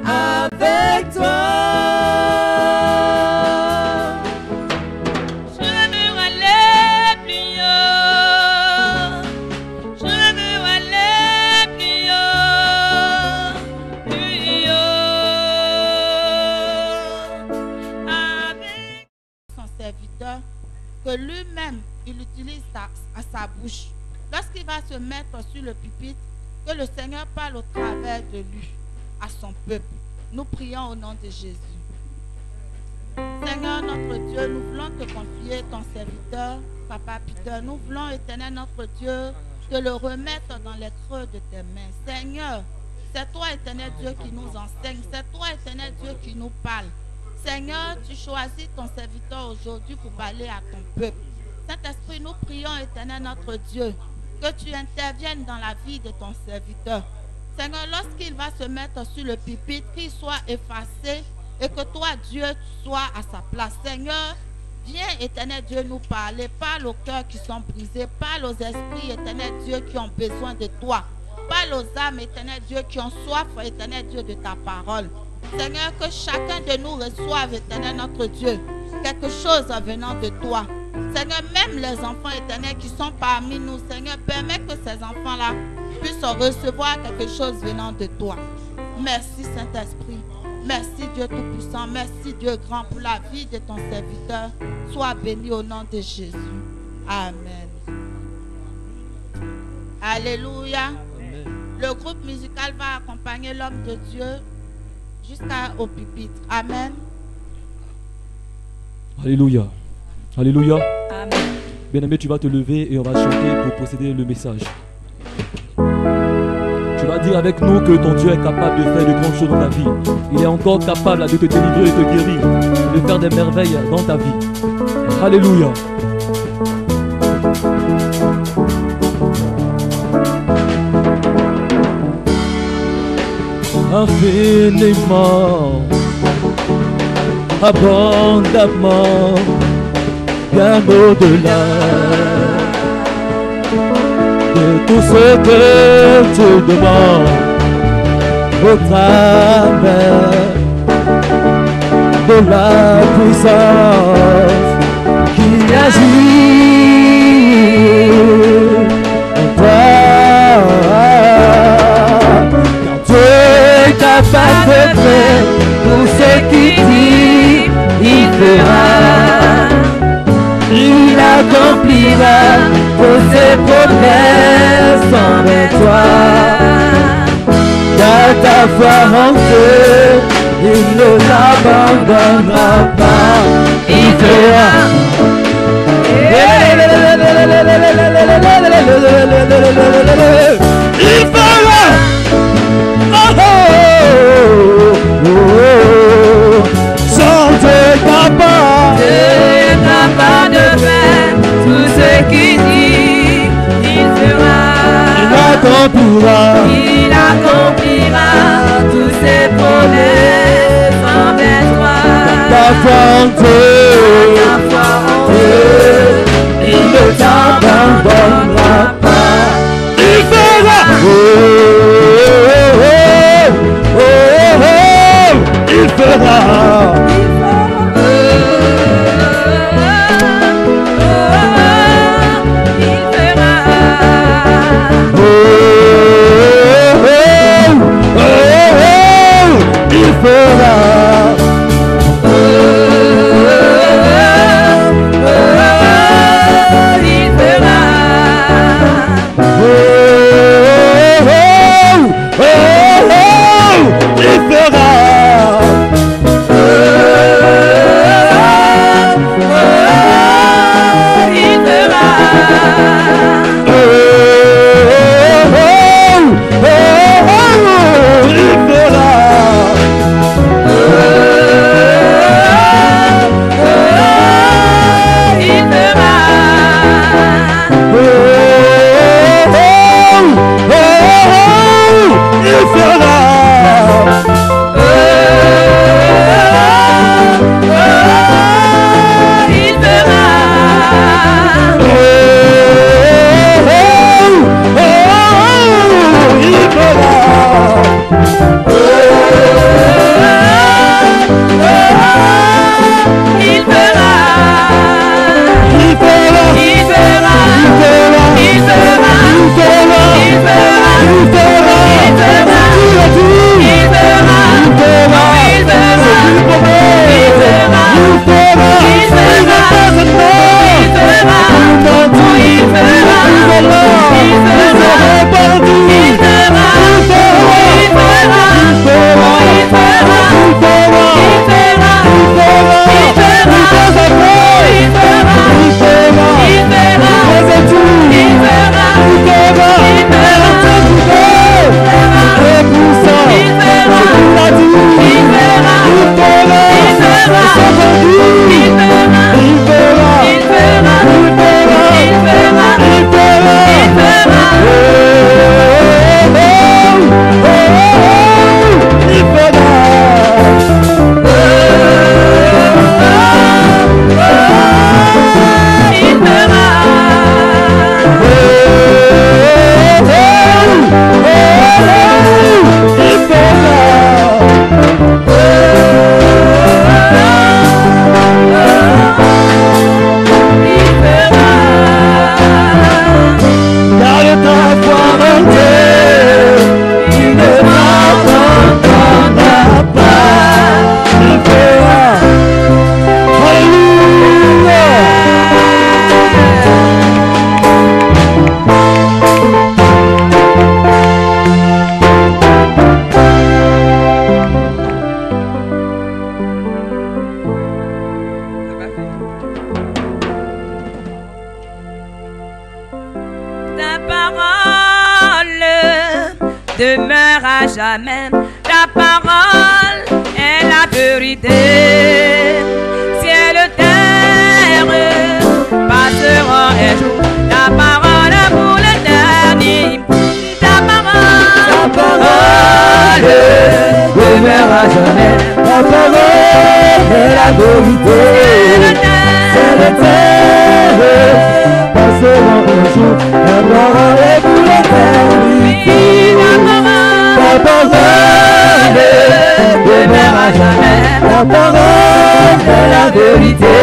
avec toi. Que lui-même, il utilise à sa bouche. Lorsqu'il va se mettre sur le pupitre, que le Seigneur parle au travers de lui, à son peuple. Nous prions au nom de Jésus. Seigneur, notre Dieu, nous voulons te confier ton serviteur, Papa Peter. Nous voulons, éternel notre Dieu, te le remettre dans les creux de tes mains. Seigneur, c'est toi, éternel Dieu, qui nous enseigne. C'est toi, éternel Dieu, qui nous parle. Seigneur, tu choisis ton serviteur aujourd'hui pour parler à ton peuple. Saint-Esprit, nous prions, éternel notre Dieu, que tu interviennes dans la vie de ton serviteur. Seigneur, lorsqu'il va se mettre sur le pupitre, qu'il soit effacé et que toi, Dieu, tu sois à sa place. Seigneur, viens, éternel Dieu, nous parler. Parle aux cœurs qui sont brisés. Parle aux esprits, éternel Dieu, qui ont besoin de toi. Parle aux âmes, éternel Dieu, qui ont soif, éternel Dieu, de ta parole. Seigneur, que chacun de nous reçoive, éternel notre Dieu, quelque chose venant de toi. Seigneur, même les enfants éternels qui sont parmi nous, Seigneur, permets que ces enfants-là puissent recevoir quelque chose venant de toi. Merci Saint-Esprit. Merci Dieu Tout-Puissant. Merci Dieu Grand pour la vie de ton serviteur. Sois béni au nom de Jésus. Amen. Alléluia. Amen. Le groupe musical va accompagner l'homme de Dieu jusqu'au pupitre. Amen. Alléluia. Alléluia. Amen. Bien-aimé, tu vas te lever et on va chanter pour posséder le message. Tu vas dire avec nous que ton Dieu est capable de faire de grandes choses dans ta vie. Il est encore capable de te délivrer et de te guérir, de faire des merveilles dans ta vie. Alléluia. Infiniment, abondamment, bien au-delà de tout ce que tu demandes au travers de la puissance qui agit en toi. Car Dieu est capable de faire tout ce qu'il dit, il fera. Il accomplira tous ses promesses envers toi. Car ta foi en Dieu, il ne t'abandonnera pas. Il fera. Il fera. Oh, oh, oh, oh. Sans Dieu capable. Capable de faire tout ce qu'il dit, il fera. Il accomplira tous ses promesses envers toi. Ta foi en Dieu, il ne t'abandonnera pas. Il fera. Oh, oh, oh, oh, oh, il fera. Il jamais. Ta parole est la vérité. Ciel, terre passeront un jour. Ta parole pour l'éternité. Ta parole demeurera jamais. Ta parole est la vérité. Ciel, terre passeront un jour. Ta parole est pour l'éternité. Ta parole demeurera jamais. Ta parole est la vérité.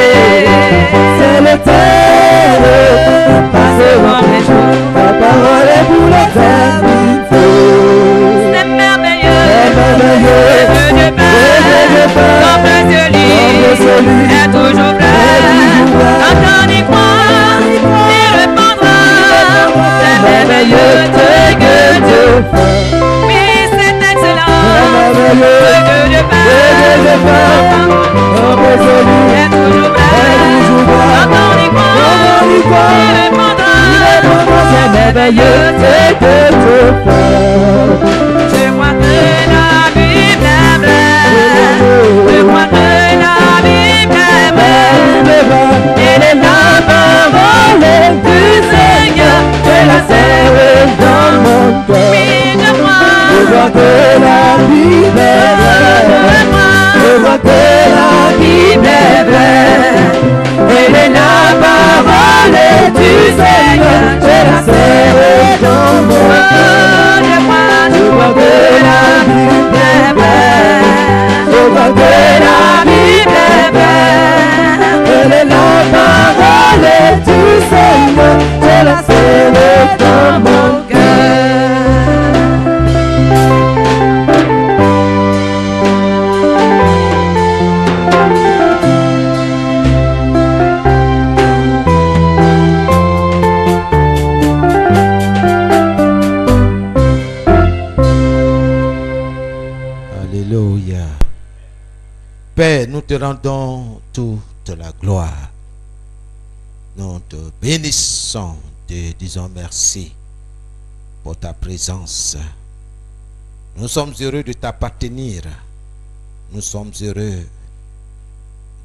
C'est le terre passeront un jour. Ta parole est pour l'éternité. c'est merveilleux. C'est merveilleux. Le Dieu de paix, comme celui est toujours vrai. Quand on y croit, il répondra. C'est merveilleux ce que Dieu fait. Oui, c'est excellent. Le Dieu de paix, comme celui est toujours vrai. Quand on y croit, il répondra. C'est merveilleux ce que Dieu fait. Je crois que la Bible est vraie. Je crois que la Bible est vraie. Elle est la parole du Seigneur. Je la serre dans mon cœur. Oui, je crois. Je vois que la Bible est vraie. Je vois que la Bible est vraie. Elle est la parole du Seigneur. Je la serre dans mon cœur. Je vois que la Bible est vraie. Je vois que la Bible est vraie. Elle est la parole du Seigneur. Je la serre dans mon cœur. Alléluia. Père, nous te rendons toute la gloire. Nous te bénissons, te disons merci pour ta présence. Nous sommes heureux de t'appartenir. Nous sommes heureux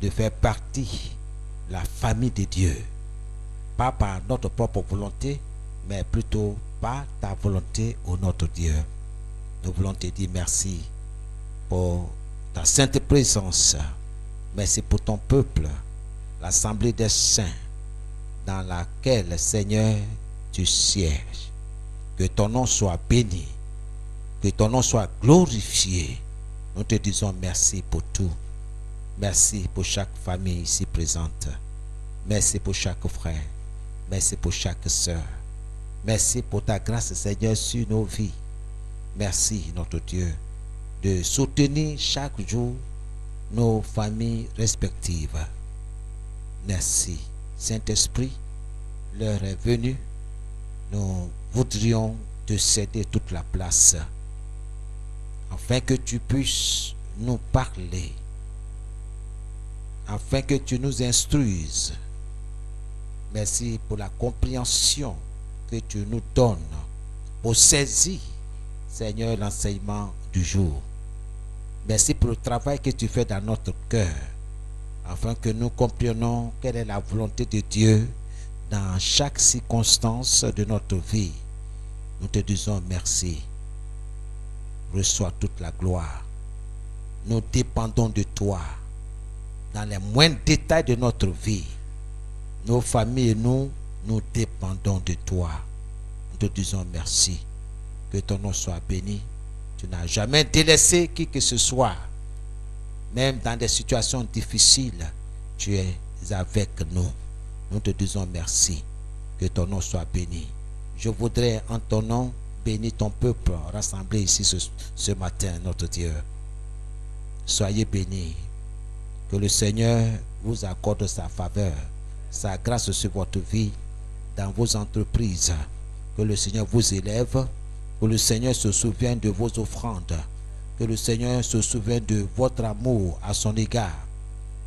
de faire partie de la famille de Dieu. Pas par notre propre volonté, mais plutôt par ta volonté, ô notre Dieu. Nous voulons te dire merci pour ta sainte présence. Merci pour ton peuple, l'assemblée des saints, dans laquelle, Seigneur, tu sièges. Que ton nom soit béni, que ton nom soit glorifié. Nous te disons merci pour tout. Merci pour chaque famille ici présente. Merci pour chaque frère. Merci pour chaque sœur. Merci pour ta grâce, Seigneur, sur nos vies. Merci, notre Dieu, de soutenir chaque jour nos familles respectives. Merci. Saint-Esprit, l'heure est venue. Nous voudrions te céder toute la place afin que tu puisses nous parler, afin que tu nous instruises. Merci pour la compréhension que tu nous donnes pour saisir, Seigneur, l'enseignement du jour. Merci pour le travail que tu fais dans notre cœur, afin que nous comprenions quelle est la volonté de Dieu dans chaque circonstance de notre vie. Nous te disons merci. Reçois toute la gloire. Nous dépendons de toi dans les moindres détails de notre vie. Nos familles et nous dépendons de toi. Nous te disons merci. Que ton nom soit béni. Tu n'as jamais délaissé qui que ce soit. Même dans des situations difficiles, tu es avec nous. Nous te disons merci. Que ton nom soit béni. Je voudrais en ton nom bénir ton peuple rassemblé ici ce matin, notre Dieu. Soyez bénis. Que le Seigneur vous accorde sa faveur, sa grâce sur votre vie, dans vos entreprises. Que le Seigneur vous élève. Que le Seigneur se souvienne de vos offrandes. Que le Seigneur se souvienne de votre amour à son égard.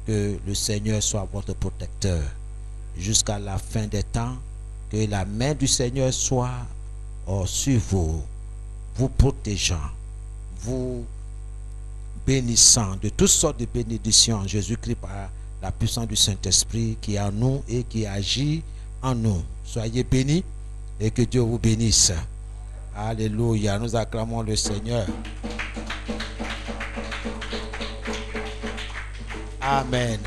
Que le Seigneur soit votre protecteur. Jusqu'à la fin des temps, que la main du Seigneur soit sur vous, vous protégeant. vous bénissant de toutes sortes de bénédictions en Jésus-Christ par la puissance du Saint-Esprit qui est en nous et qui agit en nous. Soyez bénis et que Dieu vous bénisse. Alléluia. Nous acclamons le Seigneur. Amen.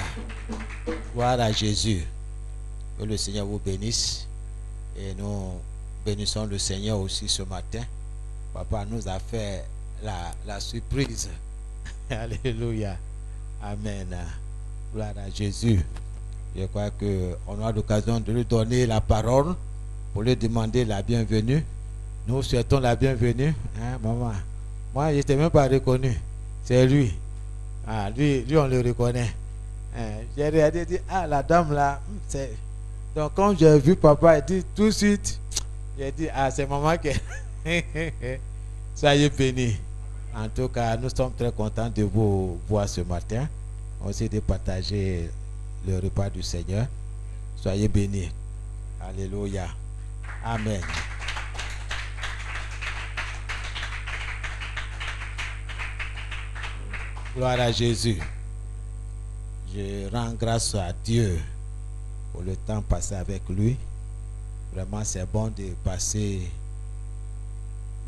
Gloire à Jésus. Que le Seigneur vous bénisse. Et nous bénissons le Seigneur aussi ce matin. Papa nous a fait la surprise. Alléluia. Amen. Gloire à Jésus. Je crois qu'on a l'occasion de lui donner la parole pour lui demander la bienvenue. Nous souhaitons la bienvenue. Hein, maman? Moi, je n'étais même pas reconnu. C'est lui. Ah, lui, on le reconnaît. Hein, j'ai regardé, dit, ah, la dame là, c'est... Donc, quand j'ai vu papa, il dit tout de suite, j'ai dit, ah, c'est maman qui... Soyez bénis. En tout cas, nous sommes très contents de vous voir ce matin. Aussi de partager le repas du Seigneur. Soyez bénis. Alléluia. Amen. Gloire à Jésus. Je rends grâce à Dieu pour le temps passé avec lui. Vraiment, c'est bon de passer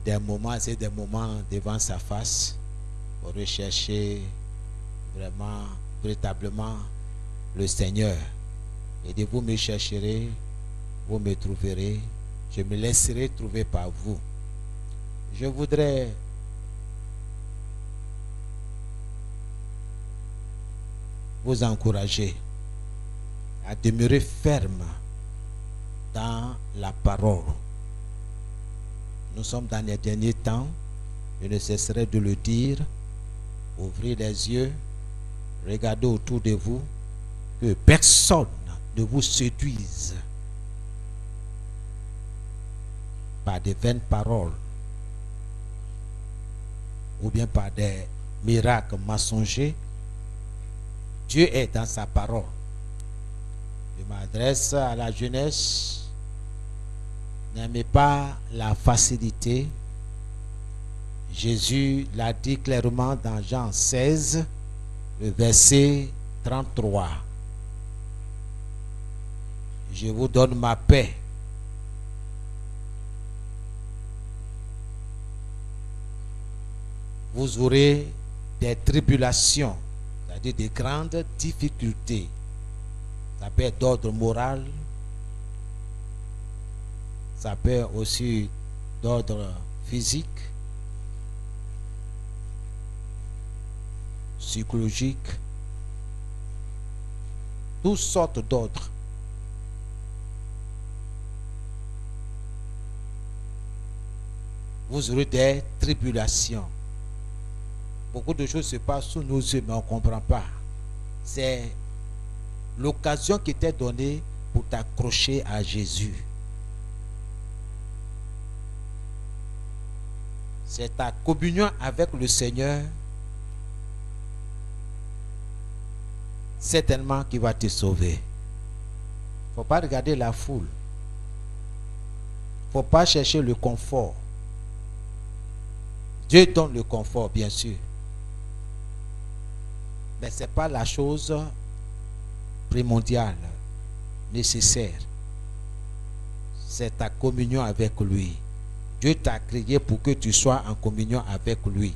des moments devant sa face pour rechercher vraiment, véritablement le Seigneur. Et de vous me chercherez, vous me trouverez, je me laisserai trouver par vous. Je voudrais vous encourager à demeurer ferme dans la parole. Nous sommes dans les derniers temps, je ne cesserai de le dire. Ouvrez les yeux, regardez autour de vous, que personne ne vous séduise par des vaines paroles ou bien par des miracles mensongers. Dieu est dans sa parole. Je m'adresse à la jeunesse. N'aimez pas la facilité. Jésus l'a dit clairement dans Jean 16, le verset 33. Je vous donne ma paix. Vous aurez des tribulations, c'est-à-dire des grandes difficultés. Ça peut être d'ordre moral, ça peut être aussi d'ordre physique, psychologique, toutes sortes d'ordres. Vous aurez des tribulations. Beaucoup de choses se passent sous nos yeux, mais on ne comprend pas. C'est l'occasion qui t'est donnée pour t'accrocher à Jésus. C'est ta communion avec le Seigneur, certainement, qui va te sauver. Il ne faut pas regarder la foule. Il ne faut pas chercher le confort. Dieu donne le confort, bien sûr. Mais ce n'est pas la chose primordiale, nécessaire. C'est ta communion avec lui. Dieu t'a créé pour que tu sois en communion avec lui.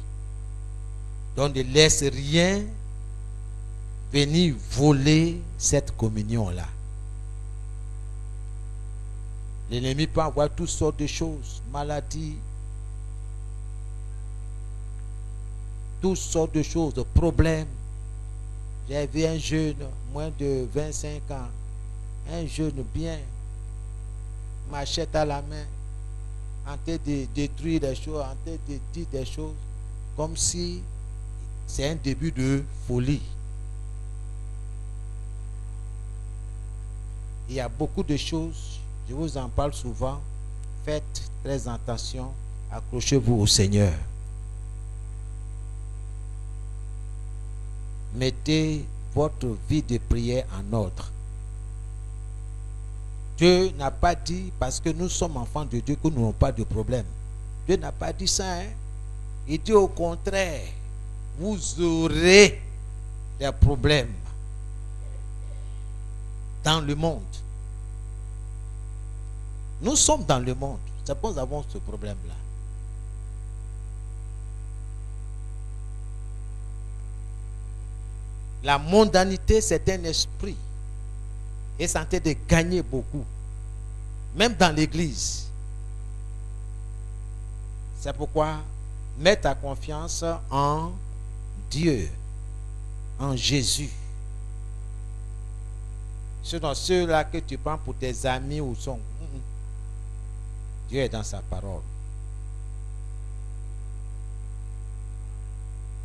Donc ne laisse rien venir voler cette communion-là. L'ennemi peut avoir toutes sortes de choses, maladies, toutes sortes de choses, de problèmes. J'ai vu un jeune, moins de 25 ans, un jeune bien, machette à la main, en train de détruire des choses, en train de dire des choses, comme si c'est un début de folie. Il y a beaucoup de choses, je vous en parle souvent, faites très attention, accrochez-vous au Seigneur. Mettez votre vie de prière en ordre. Dieu n'a pas dit, parce que nous sommes enfants de Dieu, que nous n'avons pas de problème. Dieu n'a pas dit ça. Hein? Il dit au contraire, vous aurez des problèmes dans le monde. Nous sommes dans le monde. C'est pourquoi nous avons ce problème-là. La mondanité, c'est un esprit. Et c'est en train de gagner beaucoup. Même dans l'église. C'est pourquoi mets ta confiance en Dieu, en Jésus. Ce sont ceux-là que tu prends pour tes amis ou sont. Dieu est dans sa parole.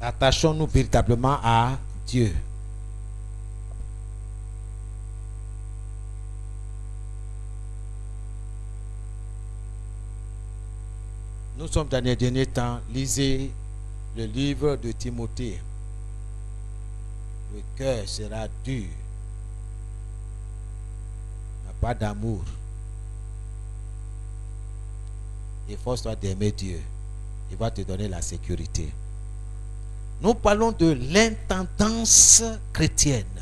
Attachons-nous véritablement à Dieu. Nous sommes dans les derniers temps. Lisez le livre de Timothée. Le cœur sera dur. Il n'y a pas d'amour. Efforce-toi d'aimer Dieu. Il va te donner la sécurité. Nous parlons de l'intendance chrétienne. Il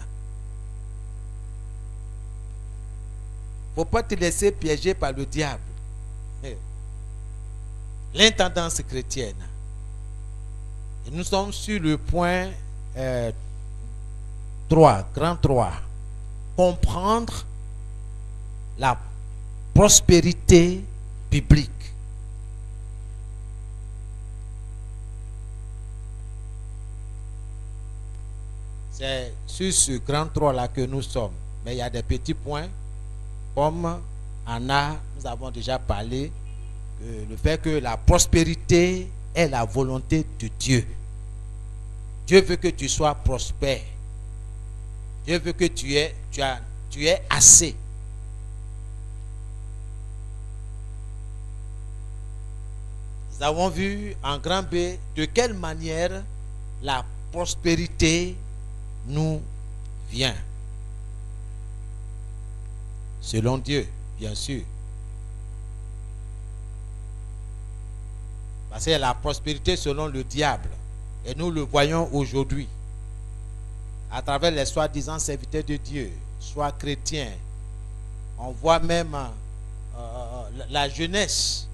ne faut pas te laisser piéger par le diable. L'intendance chrétienne. Et nous sommes sur le point 3, grand 3. Comprendre la prospérité biblique. C'est sur ce grand 3 là que nous sommes. Mais il y a des petits points, comme Anna, nous avons déjà parlé, le fait que la prospérité est la volonté de Dieu. Dieu veut que tu sois prospère. Dieu veut que tu aies assez. Nous avons vu en grand B de quelle manière la prospérité nous vient. Selon Dieu, bien sûr. Parce que la prospérité selon le diable. Et nous le voyons aujourd'hui. À travers les soi-disant serviteurs de Dieu, soit chrétiens. On voit même la jeunesse,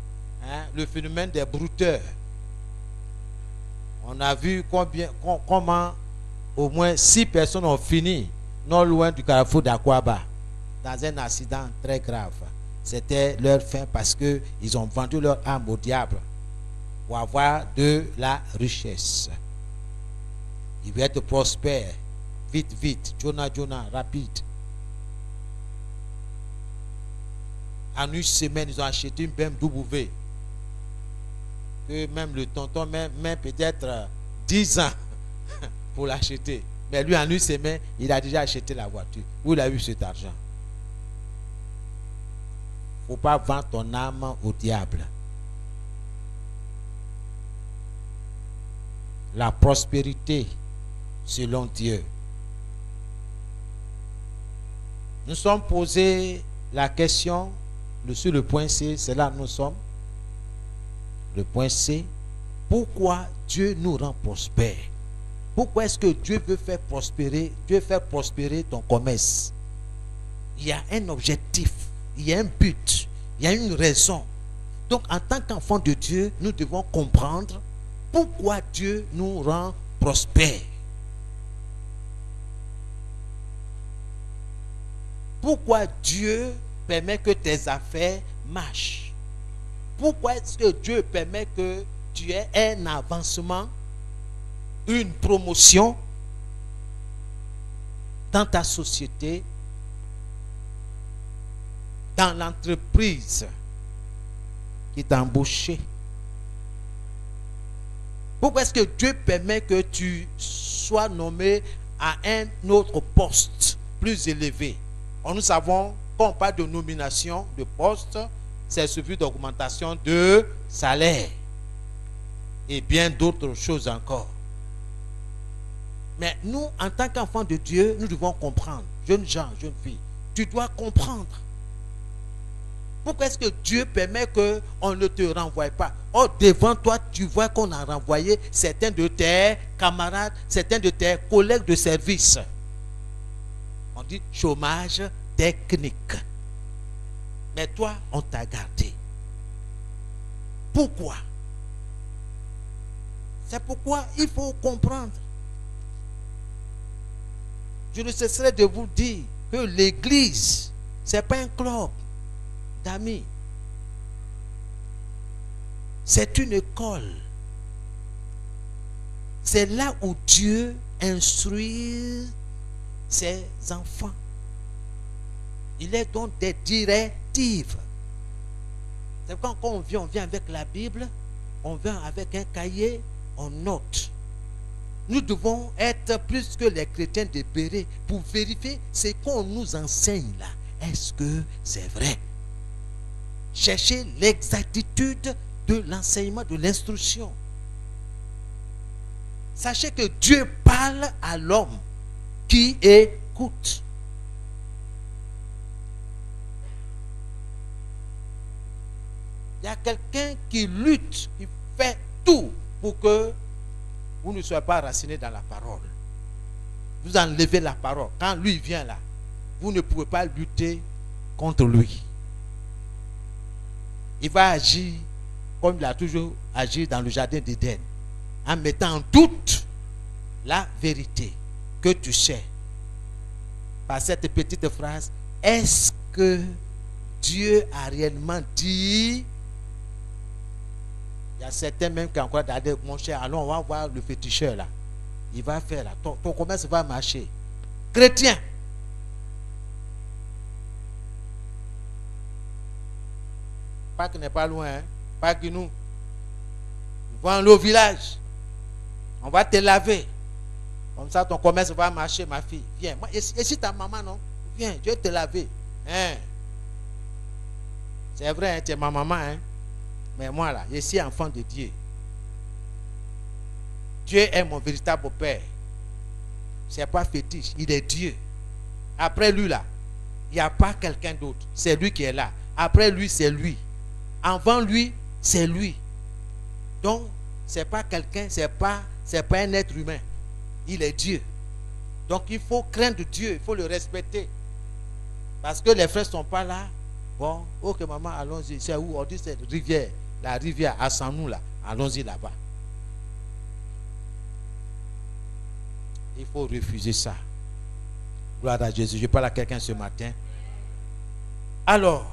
le phénomène des brouteurs. On a vu comment au moins 6 personnes ont fini non loin du carrefour d'Akwaba dans un accident très grave. C'était leur fin parce qu'ils ont vendu leur âme au diable pour avoir de la richesse. Ils veulent être prospères. Vite, vite. Jonah, rapide. En une semaine, ils ont acheté une BMW. Que même le tonton, même peut-être 10 ans pour l'acheter. Mais lui, en une semaine, il a déjà acheté la voiture. Où il a eu cet argent? Il ne faut pas vendre ton âme au diable. La prospérité selon Dieu. Nous sommes posés la question sur le point C, c'est là que nous sommes. Le point C, pourquoi Dieu nous rend prospères? Pourquoi est-ce que Dieu veut faire prospérer, ton commerce? Il y a un objectif, il y a un but, il y a une raison. Donc en tant qu'enfant de Dieu, nous devons comprendre pourquoi Dieu nous rend prospères. Pourquoi Dieu permet que tes affaires marchent? Pourquoi est-ce que Dieu permet que tu aies un avancement, une promotion dans ta société, dans l'entreprise qui t'a embauché? Pourquoi est-ce que Dieu permet que tu sois nommé à un autre poste plus élevé? Nous savons, quand on parle de nomination de poste, c'est suivi d'augmentation de salaire et bien d'autres choses encore. Mais nous, en tant qu'enfants de Dieu, nous devons comprendre. Jeunes gens, jeunes filles, tu dois comprendre Pourquoi est-ce que Dieu permet qu'on ne te renvoie pas? Or, devant toi, tu vois qu'on a renvoyé certains de tes camarades, certains de tes collègues de service. On dit chômage technique. Mais toi, on t'a gardé. Pourquoi? C'est pourquoi il faut comprendre. Je ne cesserai de vous dire que l'église, ce n'est pas un club d'amis. C'est une école. C'est là où Dieu instruit ses enfants. Il est donc des directives. C'est quand on vient avec la Bible, on vient avec un cahier, on note. Nous devons être plus que les chrétiens de Béret pour vérifier ce qu'on nous enseigne là. Est-ce que c'est vrai? Chercher l'exactitude de l'enseignement, de l'instruction. Sachez que Dieu parle à l'homme qui écoute. Il y a quelqu'un qui lutte, qui fait tout pour que vous ne soyez pas raciné dans la parole. Vous enlevez la parole. Quand lui vient là, vous ne pouvez pas lutter contre lui. Il va agir comme il a toujours agi dans le jardin d'Éden, en mettant en doute la vérité que tu sais. Par cette petite phrase, est-ce que Dieu a réellement dit? Il y a certains même qui ont encore dit, mon cher, allons, on va voir le féticheur là. Il va faire là, ton commerce va marcher. Chrétien. Pâques n'est pas loin, hein? Pâques nous. Vends-le au village. On va te laver. Comme ça, ton commerce va marcher, ma fille. Viens. Moi, et si ta maman, non? Viens, je vais te laver. Hein? C'est vrai, hein, tu es ma maman, hein? Mais moi, là, je suis enfant de Dieu. Dieu est mon véritable père. Ce n'est pas fétiche, il est Dieu. Après lui, là, il n'y a pas quelqu'un d'autre. C'est lui qui est là. Après lui, c'est lui. Avant lui, c'est lui. Donc, ce n'est pas quelqu'un, c'est pas un être humain. Il est Dieu. Donc, il faut craindre Dieu, il faut le respecter. Parce que les frères ne sont pas là. Bon, ok maman, allons-y. C'est où? On dit c'est rivière. La rivière à Sanou là. Allons-y là-bas. Il faut refuser ça. Gloire à Jésus. Je parle à quelqu'un ce matin. Alors,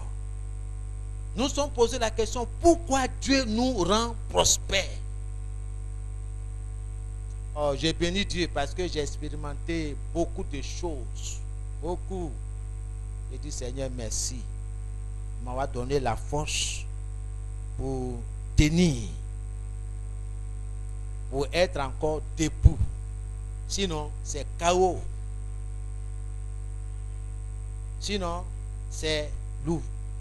nous sommes posés la question, pourquoi Dieu nous rend prospères? Oh, j'ai béni Dieu parce que j'ai expérimenté beaucoup de choses. Beaucoup. J'ai dit, Seigneur, merci. Il m'a donné la force pour tenir, pour être encore debout. Sinon, c'est chaos. Sinon, c'est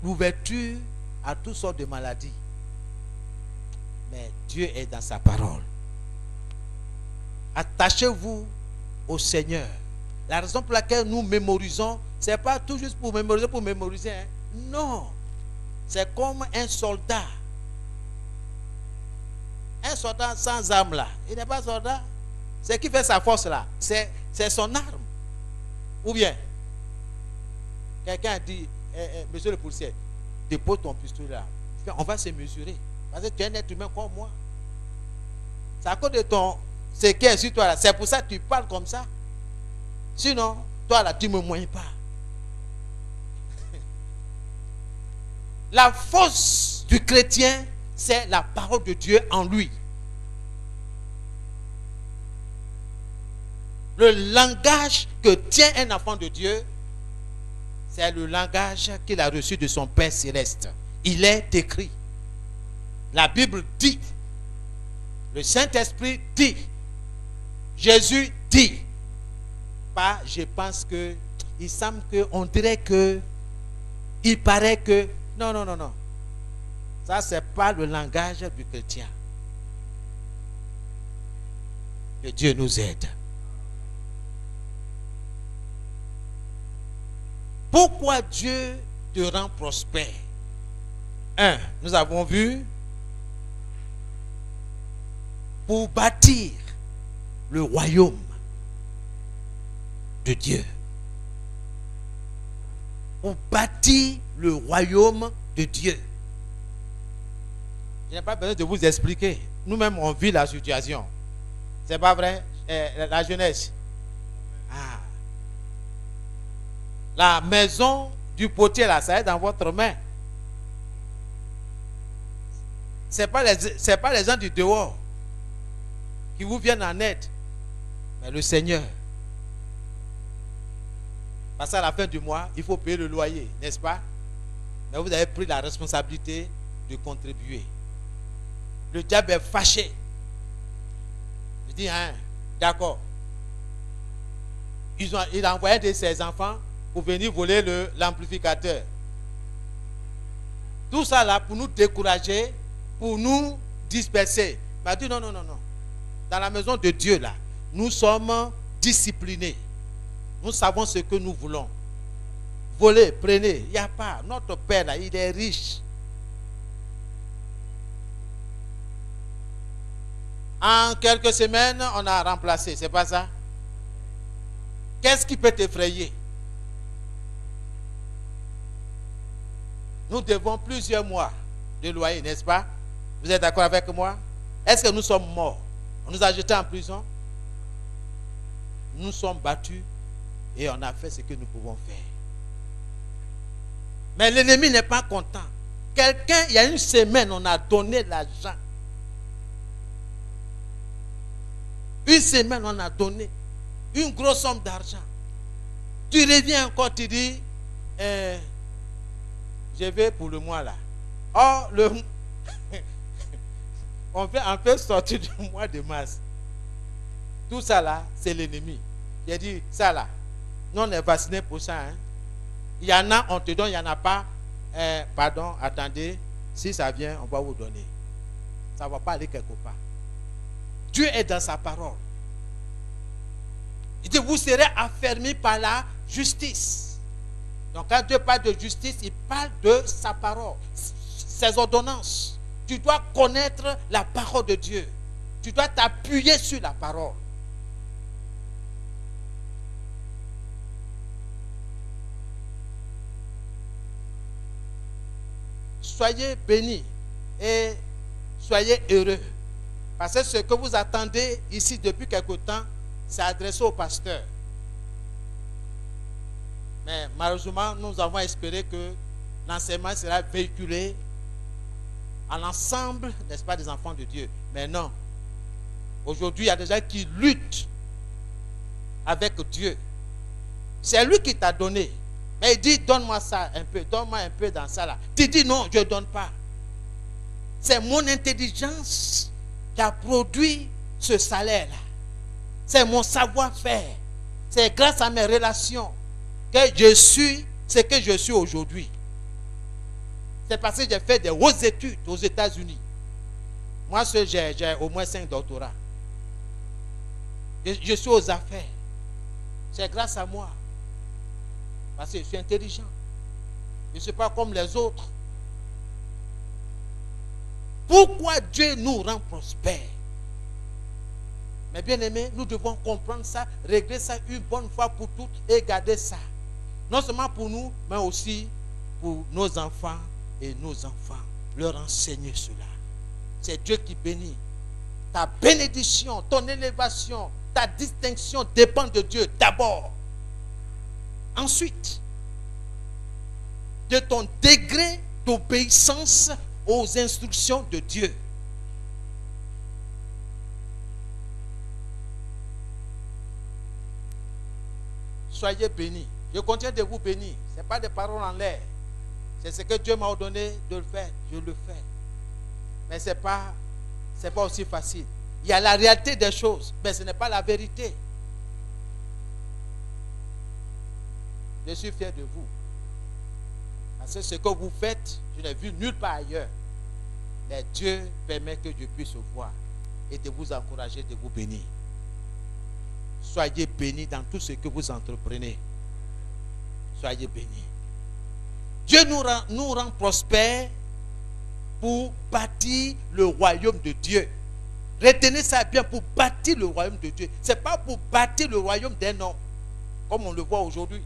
l'ouverture à toutes sortes de maladies. Mais Dieu est dans sa parole. Attachez-vous au Seigneur. La raison pour laquelle nous mémorisons, ce n'est pas tout juste pour mémoriser. Hein. Non. C'est comme un soldat. Un soldat sans arme là. Il n'est pas soldat. C'est qui fait sa force là. C'est son arme. Ou bien, quelqu'un a dit, monsieur le policier, dépose ton pistolet là. On va se mesurer. Parce que tu es un être humain comme moi. C'est à cause de ce qui est sur toi là. C'est pour ça que tu parles comme ça. Sinon, toi là, tu ne me moignes pas. La force du chrétien, c'est la parole de Dieu en lui. Le langage que tient un enfant de Dieu, c'est le langage qu'il a reçu de son Père céleste. Il est écrit. La Bible dit. Le Saint-Esprit dit. Jésus dit. Pas, je pense que, il semble que, on dirait que, il paraît que, non. Ça, c'est pas le langage du chrétien. Que Dieu nous aide. Pourquoi Dieu te rend prospère? 1, nous avons vu, pour bâtir le royaume de Dieu. Pour bâtir le royaume de Dieu. Je n'ai pas besoin de vous expliquer. Nous-mêmes, on vit la situation. C'est pas vrai? La jeunesse. Ah. La maison du potier, là, ça est dans votre main. Ce n'est pas les gens du dehors qui vous viennent en aide, mais le Seigneur. Parce qu'à la fin du mois, il faut payer le loyer, n'est-ce pas? Mais vous avez pris la responsabilité de contribuer. Le diable est fâché. Il dit, hein, d'accord. Il a envoyé de ses enfants pour venir voler l'amplificateur. Tout ça là pour nous décourager, pour nous disperser. Il m'a dit non, non, non, non. Dans la maison de Dieu là, nous sommes disciplinés. Nous savons ce que nous voulons. Voler, prenez. Il n'y a pas. Notre Père là, il est riche. En quelques semaines, on a remplacé. C'est pas ça? Qu'est-ce qui peut t'effrayer? Nous devons plusieurs mois de loyer, n'est-ce pas? Vous êtes d'accord avec moi? Est-ce que nous sommes morts? On nous a jetés en prison? Nous sommes battus et on a fait ce que nous pouvons faire. Mais l'ennemi n'est pas content. Quelqu'un, il y a une semaine, on a donné l'argent. Une semaine, on a donné une grosse somme d'argent. Tu reviens encore, tu dis, je vais pour le mois là. Or, on peut sortir du mois de mars. Tout ça là, c'est l'ennemi. J'ai dit, ça là, nous on est vaccinés pour ça. Hein. Il y en a, on te donne, il n'y en a pas. Pardon, attendez, si ça vient, on va vous donner. Ça ne va pas aller quelque part. Dieu est dans sa parole. Il dit, vous serez affermis par la justice. Donc quand Dieu parle de justice, il parle de sa parole, ses ordonnances. Tu dois connaître la parole de Dieu. Tu dois t'appuyer sur la parole. Soyez bénis et soyez heureux. Parce que ce que vous attendez ici depuis quelque temps, c'est adressé au pasteur. Mais malheureusement, nous avons espéré que l'enseignement sera véhiculé à l'ensemble, n'est-ce pas, des enfants de Dieu. Mais non. Aujourd'hui, il y a des gens qui luttent avec Dieu. C'est lui qui t'a donné. Mais il dit, donne-moi ça un peu, donne-moi un peu dans ça là. Tu dis non, je ne donne pas. C'est mon intelligence qui a produit ce salaire-là. C'est mon savoir-faire. C'est grâce à mes relations que je suis ce que je suis aujourd'hui. C'est parce que j'ai fait des hautes études aux États-Unis. Moi, j'ai au moins 5 doctorats. Je suis aux affaires. C'est grâce à moi. Parce que je suis intelligent. Je ne suis pas comme les autres. Pourquoi Dieu nous rend prospères? Mais bien aimés, nous devons comprendre ça, régler ça une bonne fois pour toutes et garder ça. Non seulement pour nous, mais aussi pour nos enfants et nos enfants. Leur enseigner cela. C'est Dieu qui bénit. Ta bénédiction, ton élévation, ta distinction dépend de Dieu d'abord. Ensuite, de ton degré d'obéissance aux instructions de Dieu. Soyez bénis. Je continue de vous bénir. Ce n'est pas des paroles en l'air. C'est ce que Dieu m'a ordonné de le faire. Je le fais. Mais ce n'est pas aussi facile. Il y a la réalité des choses, mais ce n'est pas la vérité. Je suis fier de vous. Parce que ce que vous faites, je n'ai vu nulle part ailleurs. Mais Dieu permet que je puisse voir et de vous encourager, de vous bénir. Soyez bénis dans tout ce que vous entreprenez. Soyez bénis. Dieu nous rend prospères pour bâtir le royaume de Dieu. Retenez ça bien, pour bâtir le royaume de Dieu. Ce n'est pas pour bâtir le royaume d'un homme, comme on le voit aujourd'hui.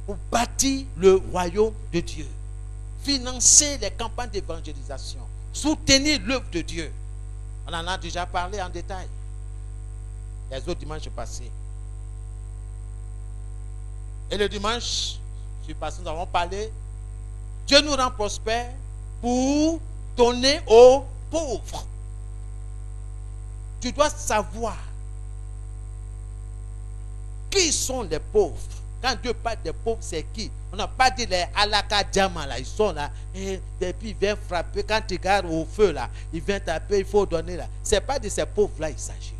Pour bâtir le royaume de Dieu. Financer les campagnes d'évangélisation. Soutenir l'œuvre de Dieu. On en a déjà parlé en détail les autres dimanches passés. Et le dimanche passé, nous avons parlé. Dieu nous rend prospères pour donner aux pauvres. Tu dois savoir qui sont les pauvres. Quand Dieu parle des pauvres, c'est qui? On n'a pas dit les alakadjama là, ils sont là, et puis ils viennent frapper. Quand tu gardes au feu là, ils viennent taper, il faut donner là. Ce n'est pas de ces pauvres là il s'agit.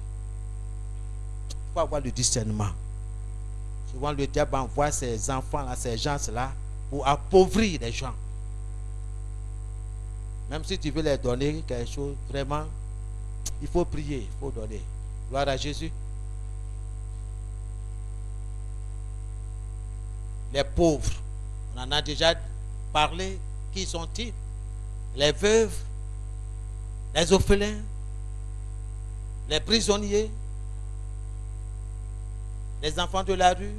Il faut avoir le discernement. Souvent le diable envoie ces enfants là, ces gens là, pour appauvrir les gens. Même si tu veux leur donner quelque chose, vraiment, il faut prier, il faut donner. Gloire à Jésus. Les pauvres, on en a déjà parlé. Qui sont-ils? Les veuves, les orphelins, les prisonniers, les enfants de la rue,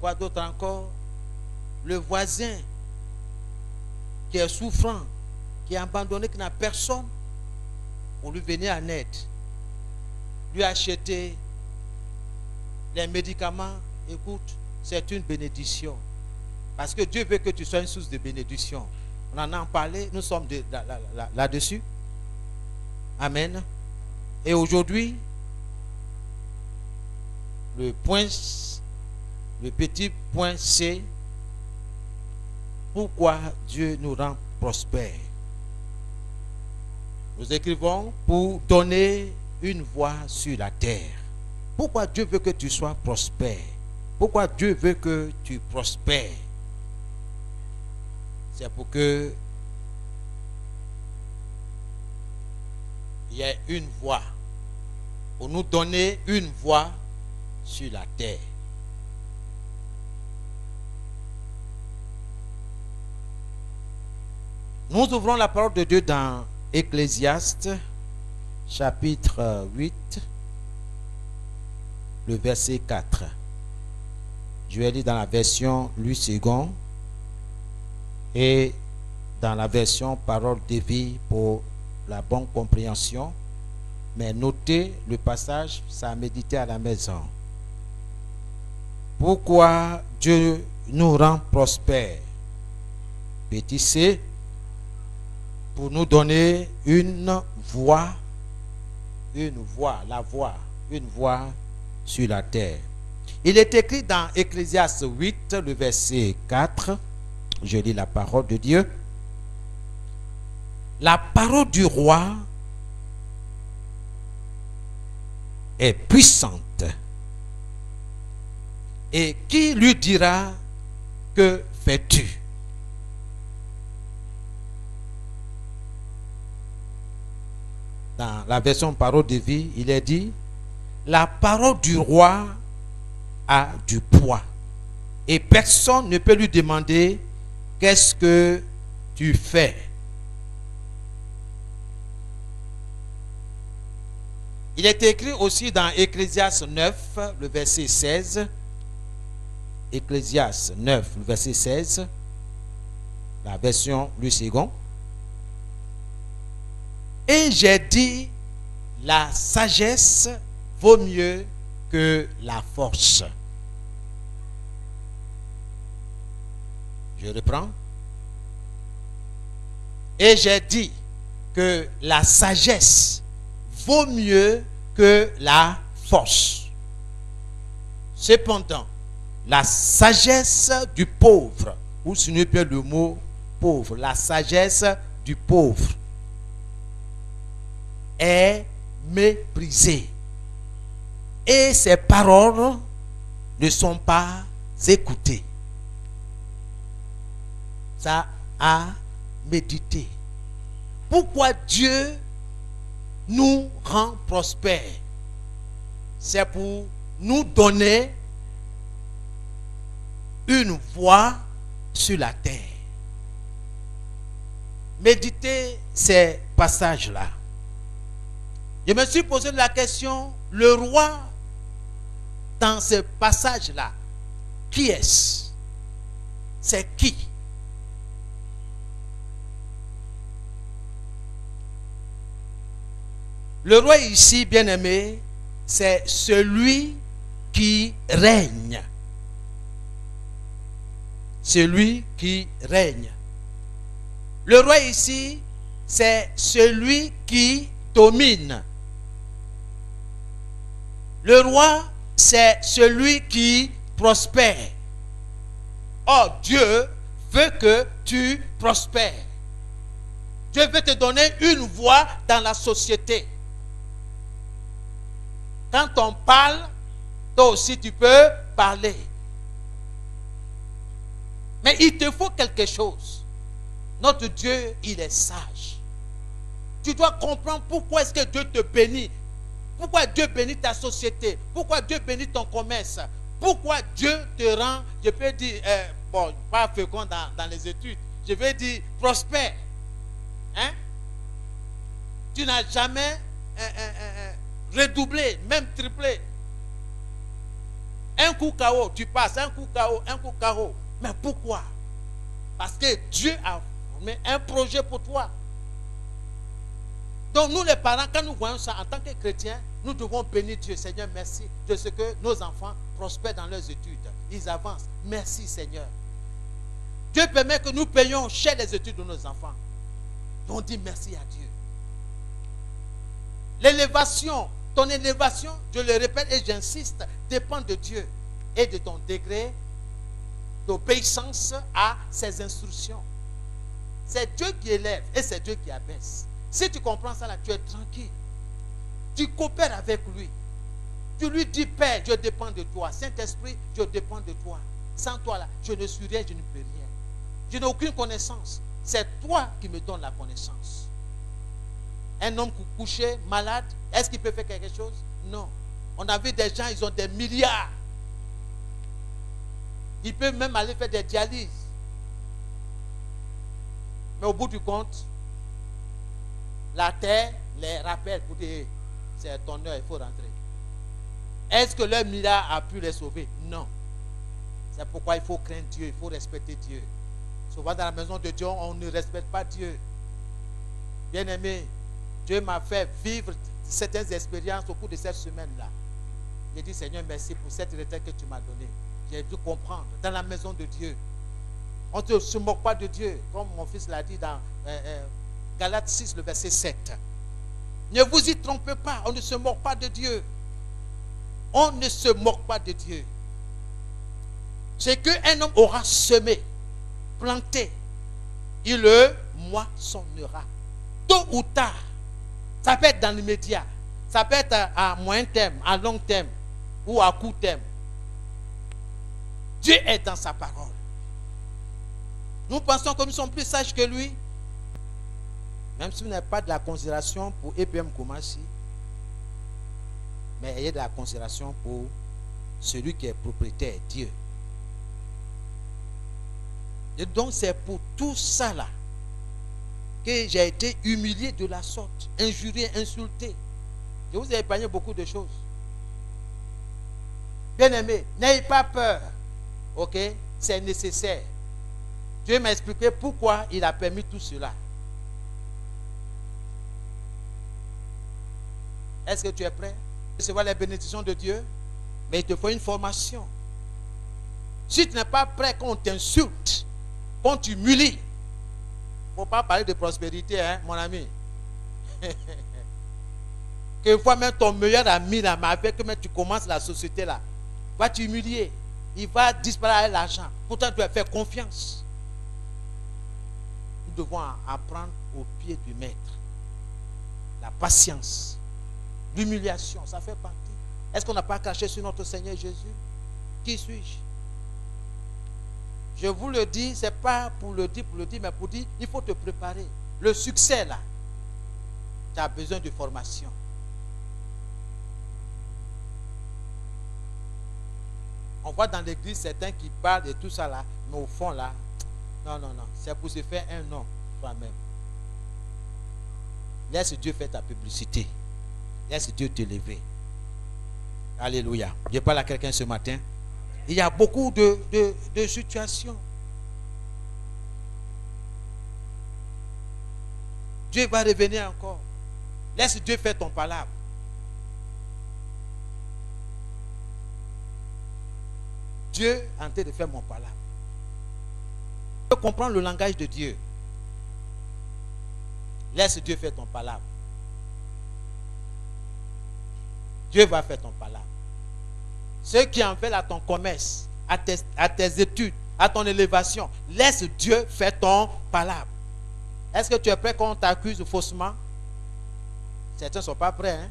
quoi d'autre encore? Le voisin qui est souffrant, qui est abandonné, qui n'a personne pour lui venir en aide, lui acheter les médicaments. Écoute, c'est une bénédiction. Parce que Dieu veut que tu sois une source de bénédiction. On en a parlé, nous sommes là-dessus. Amen. Et aujourd'hui, le petit point C, pourquoi Dieu nous rend prospères. Nous écrivons pour donner une voix sur la terre. Pourquoi Dieu veut que tu sois prospère? Pourquoi Dieu veut que tu prospères? C'est pour que il y ait une voix, pour nous donner une voix sur la terre. Nous ouvrons la parole de Dieu dans Ecclésiaste, chapitre 8, le verset 4. Je vais lire dans la version Louis II et dans la version Parole de vie pour la bonne compréhension. Mais notez le passage, ça a médité à la maison. Pourquoi Dieu nous rend prospères? Petit C, pour nous donner une voix sur la terre. Il est écrit dans Ecclésiaste 8, le verset 4, je lis la parole de Dieu. La parole du roi est puissante. Et qui lui dira, que fais-tu? Dans la version parole de vie, il est dit, la parole du roi a du poids. Et personne ne peut lui demander, qu'est-ce que tu fais? Il est écrit aussi dans Ecclésiaste 9, le verset 16. Ecclésiaste 9, le verset 16. La version Louis II. Et j'ai dit, la sagesse vaut mieux que la force. Je reprends. Et j'ai dit que la sagesse vaut mieux que la force. Cependant, la sagesse du pauvre, ou sinon le mot pauvre, la sagesse du pauvre est méprisée. Et ses paroles ne sont pas écoutées. Ça a médité. Pourquoi Dieu nous rend prospères? C'est pour nous donner une voix sur la terre. Méditez ces passages-là. Je me suis posé la question, le roi, dans ce passage-là, qui est-ce? C'est qui? Le roi ici, bien-aimé, c'est celui qui règne. Celui qui règne. Le roi ici, c'est celui qui domine. Le roi, c'est celui qui prospère. Or, Dieu veut que tu prospères. Dieu veut te donner une voix dans la société. Quand on parle, toi aussi tu peux parler. Mais il te faut quelque chose. Notre Dieu, il est sage. Tu dois comprendre pourquoi est-ce que Dieu te bénit. Pourquoi Dieu bénit ta société. Pourquoi Dieu bénit ton commerce. Pourquoi Dieu te rend, je peux dire, bon, pas fécond dans les études. Je vais dire prospère. Hein? Tu n'as jamais redoublé, même triplé. Un coup KO, tu passes, un coup KO, un coup KO. Mais pourquoi? Parce que Dieu a formé un projet pour toi. Donc nous les parents, quand nous voyons ça en tant que chrétiens, nous devons bénir Dieu. Seigneur, merci de ce que nos enfants prospèrent dans leurs études. Ils avancent. Merci Seigneur. Dieu permet que nous payions cher les études de nos enfants. Donc on dit merci à Dieu. L'élévation, ton élévation, je le répète et j'insiste, dépend de Dieu et de ton degré d'obéissance à ses instructions. C'est Dieu qui élève et c'est Dieu qui abaisse. Si tu comprends ça là, tu es tranquille. Tu coopères avec lui. Tu lui dis, Père, je dépends de toi. Saint-Esprit, je dépends de toi. Sans toi là, je ne suis rien, je ne peux rien. Je n'ai aucune connaissance. C'est toi qui me donnes la connaissance. Un homme couché, malade, est-ce qu'il peut faire quelque chose? Non. On a vu des gens, ils ont des milliards. Ils peuvent même aller faire des dialyses. Mais au bout du compte, la terre les rappelle pour dire, c'est ton heure, il faut rentrer. Est-ce que leur milliard a pu les sauver? Non. C'est pourquoi il faut craindre Dieu, il faut respecter Dieu. Souvent dans la maison de Dieu, on ne respecte pas Dieu. Bien-aimé, Dieu m'a fait vivre certaines expériences au cours de cette semaine-là. J'ai dit, Seigneur, merci pour cette retraite que tu m'as donnée. J'ai dû comprendre, dans la maison de Dieu, on ne se moque pas de Dieu, comme mon fils l'a dit dans Galates 6, le verset 7. Ne vous y trompez pas, on ne se moque pas de Dieu. On ne se moque pas de Dieu. C'est qu'un homme aura semé, planté, il le moissonnera. Tôt ou tard, ça peut être dans l'immédiat, ça peut être à moyen terme, à long terme ou à court terme. Dieu est dans sa parole. Nous pensons que nous sommes plus sages que lui. Même si vous n'avez pas de la considération pour EPM Koumassi, mais ayez de la considération pour celui qui est propriétaire, Dieu. Et donc c'est pour tout ça là que j'ai été humilié de la sorte, injurié, insulté. Je vous ai épargné beaucoup de choses. Bien-aimé, n'ayez pas peur. Ok? C'est nécessaire. Dieu m'a expliqué pourquoi il a permis tout cela. Est-ce que tu es prêt à recevoir les bénédictions de Dieu? Mais il te faut une formation. Si tu n'es pas prêt quand on t'insulte, quand tu t'humilies, il ne faut pas parler de prospérité, hein, mon ami. Quelquefois même ton meilleur ami, là, mais avec que tu commences la société là, va t'humilier. Il va disparaître avec l'argent. Pourtant, tu dois faire confiance. Nous devons apprendre au pied du maître. La patience. L'humiliation, ça fait partie. Est-ce qu'on n'a pas craché sur notre Seigneur Jésus? Qui suis-je? Je vous le dis, ce n'est pas pour le dire, mais pour dire, il faut te préparer. Le succès là, tu as besoin de formation. On voit dans l'église certains qui parlent de tout ça là, mais au fond là, non, non, non. C'est pour se faire un nom toi-même. Laisse Dieu faire ta publicité. Laisse Dieu te lever. Alléluia. Je parle à quelqu'un ce matin. Il y a beaucoup de situations. Dieu va revenir encore. Laisse Dieu faire ton palabre. Dieu est en train de faire mon palabre. Tu peux comprendre le langage de Dieu. Laisse Dieu faire ton palabre. Dieu va faire ton palabre. Ceux qui en veulent à ton commerce, à tes études, à ton élévation, laisse Dieu faire ton palabre. Est-ce que tu es prêt qu'on t'accuse faussement? Certains ne sont pas prêts, hein?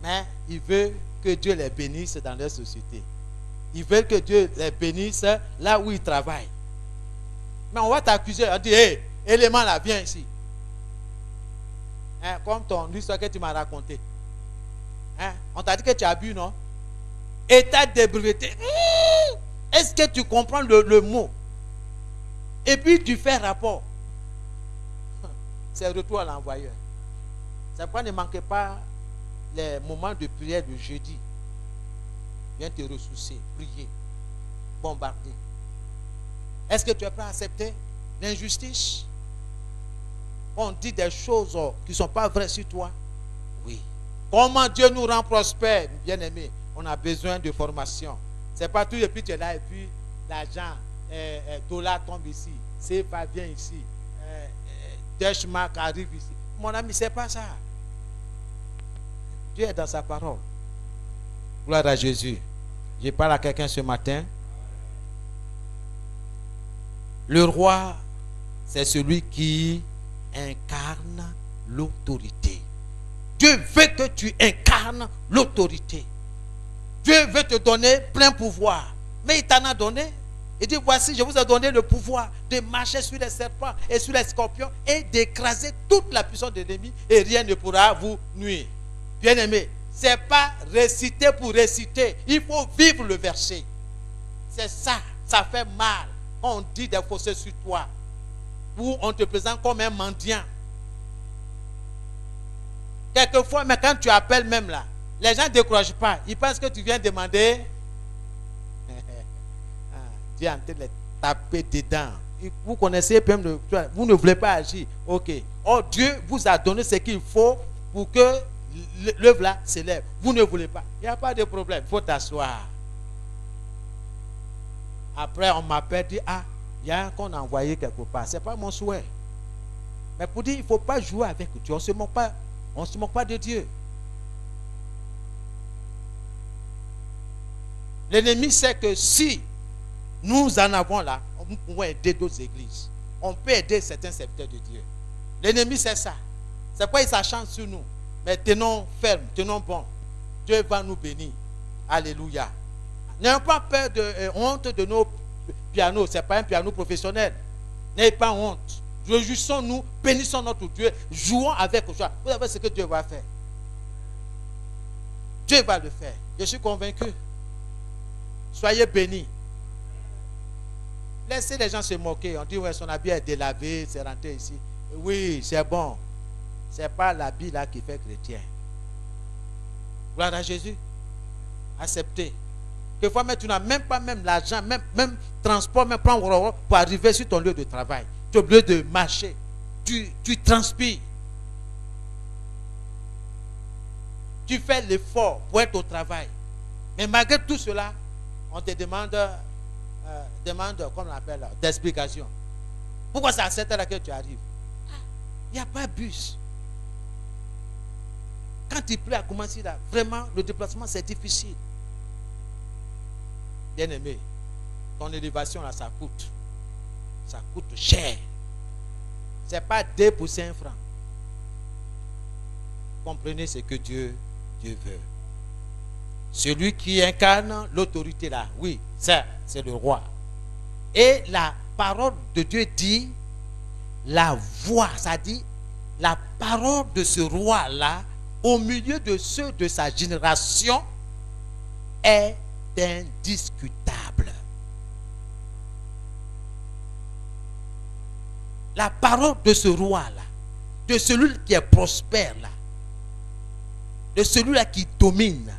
Mais ils veulent que Dieu les bénisse dans leur société. Ils veulent que Dieu les bénisse là où ils travaillent. Mais on va t'accuser, on dit, hé, élément là, viens ici. Hein, comme ton histoire que tu m'as raconté. Hein, on t'a dit que tu as bu, non? État d'ébriété. Est-ce que tu comprends le mot? Et puis tu fais rapport. C'est retour à l'envoyeur. C'est pourquoi ne manquez pas les moments de prière de jeudi. Viens te ressourcer, prier, bombarder. Est-ce que tu es prêt à accepter l'injustice? On dit des choses qui ne sont pas vraies sur toi. Oui. Comment Dieu nous rend prospères, bien-aimés? On a besoin de formation. C'est pas tout et puis tu es là et puis l'argent, dollar tombe ici, CFA vient ici, Deutschmark arrive ici. Mon ami, c'est pas ça. Dieu est dans sa parole. Gloire à Jésus. Je parle à quelqu'un ce matin. Le roi, c'est celui qui incarne l'autorité. Dieu veut que tu incarnes l'autorité. Dieu veut te donner plein pouvoir. Mais il t'en a donné. Il dit, voici, je vous ai donné le pouvoir de marcher sur les serpents et sur les scorpions et d'écraser toute la puissance de l'ennemi et rien ne pourra vous nuire. Bien-aimé, ce n'est pas réciter pour réciter. Il faut vivre le verset. C'est ça. Ça fait mal. On dit des faussetés sur toi. Ou on te présente comme un mendiant. Quelquefois, mais quand tu appelles même là, les gens ne découragent pas. Ils pensent que tu viens demander. Dieu est en train de les taper dedans. Vous connaissez même, vous ne voulez pas agir. Ok. Oh, Dieu vous a donné ce qu'il faut pour que l'œuvre là s'élève. Vous ne voulez pas. Il n'y a pas de problème. Il faut t'asseoir. Après, on m'appelle, dit, ah, il y a un qu'on a envoyé quelque part. Ce n'est pas mon souhait. Mais pour dire, il ne faut pas jouer avec Dieu. On ne se moque pas de Dieu. L'ennemi sait que si nous en avons là, nous pouvons aider d'autres églises. On peut aider certains serviteurs de Dieu. L'ennemi sait ça. C'est pourquoi il s'acharne sur nous. Mais tenons ferme, tenons bon. Dieu va nous bénir. Alléluia. N'ayons pas peur de honte de nos pianos. Ce n'est pas un piano professionnel. N'ayez pas honte. Réjouissons-nous, bénissons notre Dieu, jouons avec joie. Vous savez ce que Dieu va faire. Dieu va le faire. Je suis convaincu. Soyez bénis. Laissez les gens se moquer. On dit, ouais, son habit est délavé, c'est rentré ici. Oui, c'est bon. Ce n'est pas l'habit là qui fait chrétien. Gloire à Jésus. Acceptez. Quelquefois, mais tu n'as même pas l'argent, même transport, même prendre pour arriver sur ton lieu de travail. Tu es obligé de marcher. Tu transpires. Tu fais l'effort pour être au travail. Mais malgré tout cela, on te demande comme on appelle, d'explication. Pourquoi c'est à cette heure que tu arrives? Il n'y a pas de bus. Quand il pleut à commencer là, vraiment, le déplacement, c'est difficile. Bien-aimé, ton élévation là, ça coûte. Ça coûte cher. Ce n'est pas 2 pour 5 francs. Comprenez ce que Dieu veut. Celui qui incarne l'autorité là, oui, ça, c'est le roi. Et la parole de Dieu dit, la voix, ça dit, la parole de ce roi là, au milieu de ceux de sa génération, est indiscutable. la parole de ce roi-là, de celui qui est prospère là, de celui-là qui domine,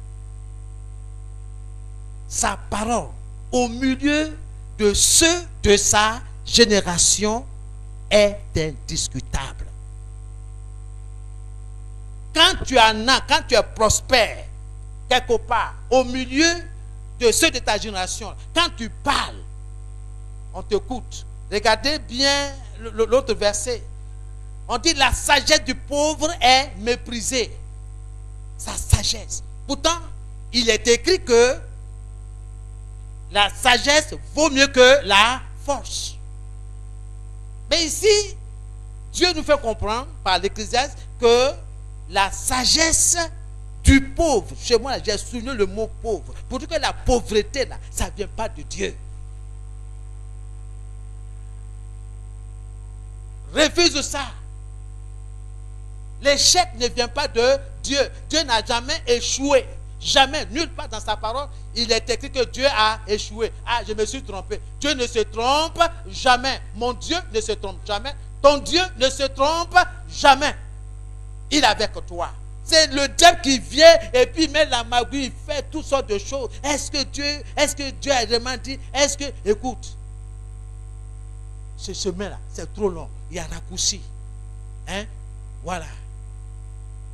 sa parole au milieu de ceux de sa génération est indiscutable. Quand tu en as, quand tu es prospère, quelque part, au milieu de ceux de ta génération, quand tu parles, on t'écoute. Regardez bien l'autre verset. On dit la sagesse du pauvre est méprisée. Sa sagesse. Pourtant, il est écrit que la sagesse vaut mieux que la force. Mais ici, Dieu nous fait comprendre par l'Ecclésiaste que la sagesse du pauvre, chez moi j'ai souligné le mot pauvre, pour dire que la pauvreté là, ça ne vient pas de Dieu. Refuse ça. L'échec ne vient pas de Dieu. Dieu n'a jamais échoué. Jamais, nulle part dans sa parole, il est écrit que Dieu a échoué. Ah, je me suis trompé. Dieu ne se trompe jamais. Mon Dieu ne se trompe jamais. Ton Dieu ne se trompe jamais. Il est avec toi. C'est le diable qui vient et puis met la magouille, il fait toutes sortes de choses. Est-ce que Dieu a vraiment dit? Est-ce que, écoute, ce chemin-là, c'est trop long. Il y a raccourci. Hein? Voilà.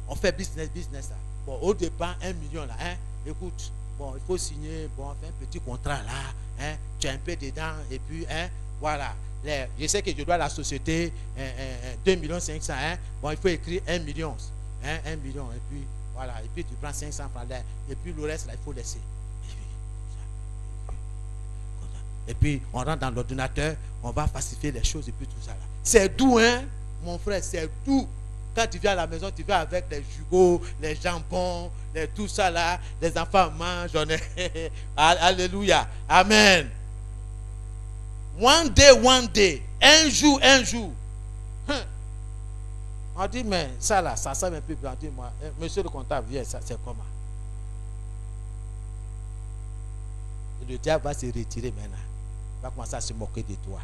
On fait business là. Bon, au départ, 1 million là. Hein? Écoute, bon, il faut signer, bon, on fait un petit contrat là. Hein? Tu es un peu dedans et puis, hein? Voilà. Je sais que je dois à la société 2 500 000. Hein? Bon, il faut écrire 1 million. Hein? 1 million. Et puis, voilà. Et puis, tu prends 500 francs là. Et puis, le reste là, il faut laisser. Et puis, on rentre dans l'ordinateur, on va falsifier les choses et puis tout ça là. C'est doux, hein, mon frère, c'est doux. Quand tu viens à la maison, tu viens avec les jugos, les jambons, tout ça là. Les enfants mangent. Alléluia. Amen. One day. Un jour. On dit, mais ça là, ça sent un peu. On dit, moi, monsieur le comptable, viens, ça c'est comment? Et le diable va se retirer maintenant. Il va commencer à se moquer de toi.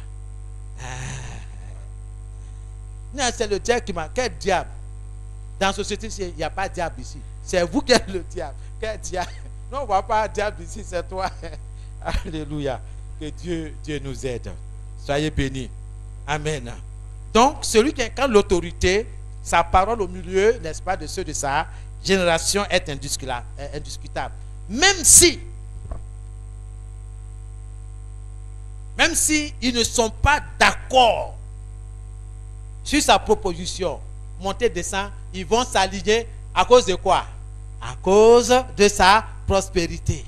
Non, c'est le diable qui m'a. Quel diable? Dans la société, il n'y a pas de diable ici. C'est vous qui êtes le diable. Quel diable? Non, on ne voit pas de diable ici, c'est toi. Alléluia. Que Dieu nous aide. Soyez bénis. Amen. Donc, celui qui incarne l'autorité, sa parole au milieu, n'est-ce pas, de ceux de sa génération est indiscutable. Même si ils ne sont pas d'accord sur sa proposition, monter, descend, ils vont s'aligner à cause de quoi? À cause de sa prospérité.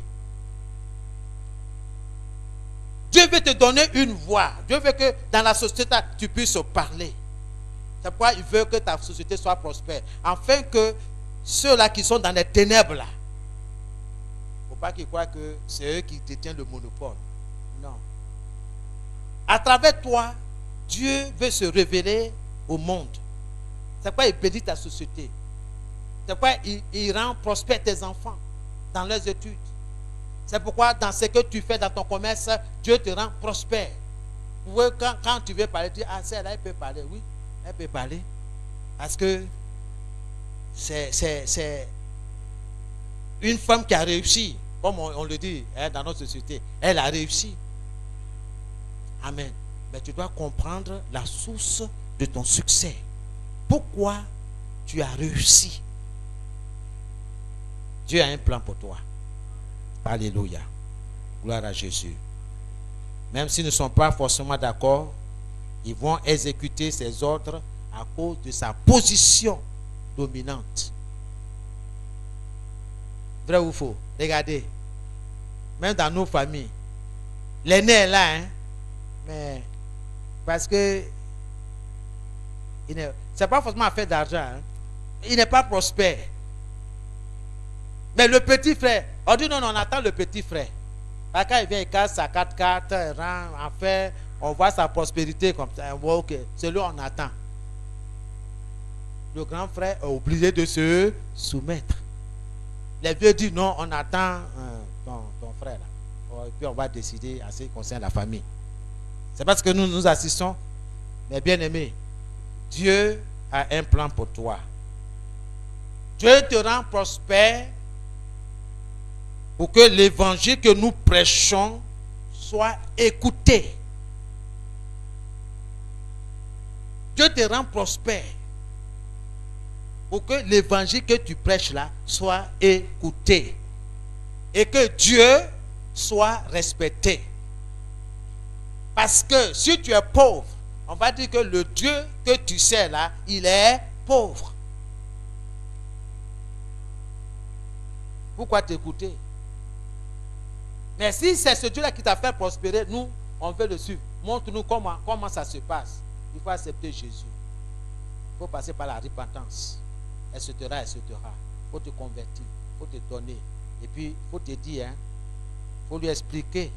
Dieu veut te donner une voix. Dieu veut que dans la société, tu puisses parler. C'est pourquoi il veut que ta société soit prospère. Afin que ceux-là qui sont dans les ténèbres, là, il ne faut pas qu'ils croient que c'est eux qui détiennent le monopole. Non. À travers toi, Dieu veut se révéler au monde. C'est pourquoi il bénit ta société. C'est pourquoi il rend prospère tes enfants dans leurs études. C'est pourquoi dans ce que tu fais dans ton commerce, Dieu te rend prospère. Quand tu veux parler, tu dis, ah, celle-là, elle peut parler. Oui, elle peut parler. Parce que c'est une femme qui a réussi, comme on le dit dans notre société. Elle a réussi. Amen. Mais tu dois comprendre la source de ton succès. Pourquoi tu as réussi? Dieu a un plan pour toi. Alléluia. Gloire à Jésus. Même s'ils ne sont pas forcément d'accord, ils vont exécuter ses ordres à cause de sa position dominante. Vrai ou faux? Regardez. Même dans nos familles, l'aîné est là, hein? Mais parce que c'est pas forcément affaire d'argent. Hein? Il n'est pas prospère. Mais le petit frère, on dit non, on attend le petit frère. Quand il vient, il casse sa 4x4, en fait, on voit sa prospérité comme ça. On voit, ok, c'est lui on attend. Le grand frère est obligé de se soumettre. Les vieux disent non, on attend ton frère là. Et puis on va décider en ce qui concerne la famille. C'est parce que nous assistons Mais bien aimé, Dieu a un plan pour toi. Dieu te rend prospère pour que l'évangile que nous prêchons soit écouté. Dieu te rend prospère pour que l'évangile que tu prêches là soit écouté et que Dieu soit respecté. Parce que si tu es pauvre, on va dire que le Dieu que tu sais là, il est pauvre. Pourquoi t'écouter? Mais si c'est ce Dieu-là qui t'a fait prospérer, nous, on veut le suivre. Montre-nous comment ça se passe. Il faut accepter Jésus. Il faut passer par la repentance. Etc. Il faut te convertir. Il faut te donner. Et puis, il faut te dire, il faut lui expliquer.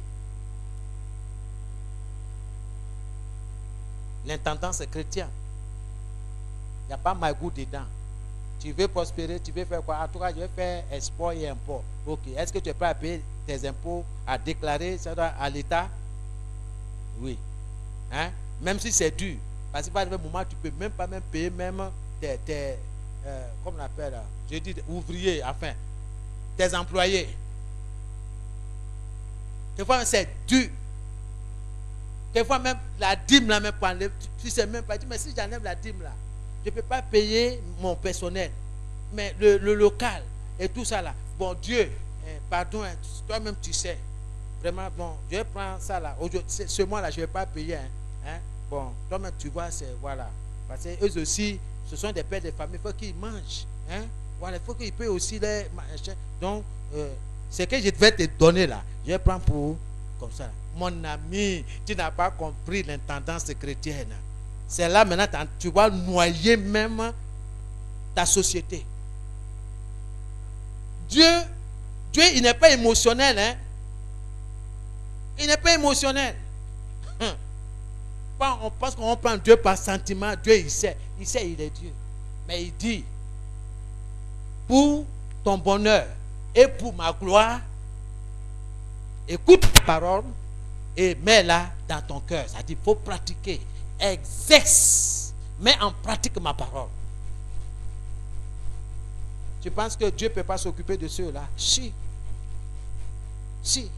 L'intendance chrétienne. Il n'y a pas magou dedans. Tu veux prospérer, tu veux faire quoi? En tout cas, je vais faire export et import. Ok. Est-ce que tu es prêt à payer tes impôts, à déclarer ça à l'État? Oui. Hein? Même si c'est dur. Parce que par le moment, tu ne peux même pas payer même tes comment on appelle, je dis ouvriers, enfin, tes employés. Des fois, c'est dur. Des fois, même la dîme, là, même, tu ne sais même pas dire, mais si j'enlève la dîme, là, je ne peux pas payer mon personnel. Mais le local et tout ça, là, bon Dieu, pardon, toi-même, tu sais. Vraiment, bon, je vais prendre ça, là. Ce mois-là, je ne vais pas payer. Hein. Bon, toi-même, tu vois, c'est, voilà. Parce que eux aussi, ce sont des pères de famille, il faut qu'ils mangent. Hein? Voilà, il faut qu'ils paient aussi les... Donc, ce que je vais te donner là, je vais prendre pour... Comme ça. Mon ami, tu n'as pas compris l'intendance chrétienne. C'est là maintenant, tu vas noyer même ta société. Dieu, il n'est pas émotionnel. Hein? Il n'est pas émotionnel. On pense qu'on prend Dieu par sentiment. Dieu, il sait, il est Dieu. Mais il dit, pour ton bonheur et pour ma gloire, écoute ma parole et mets-la dans ton cœur. C'est-à-dire, il faut pratiquer. Exerce. Mets en pratique ma parole. Tu penses que Dieu ne peut pas s'occuper de ceux-là? Si. Si.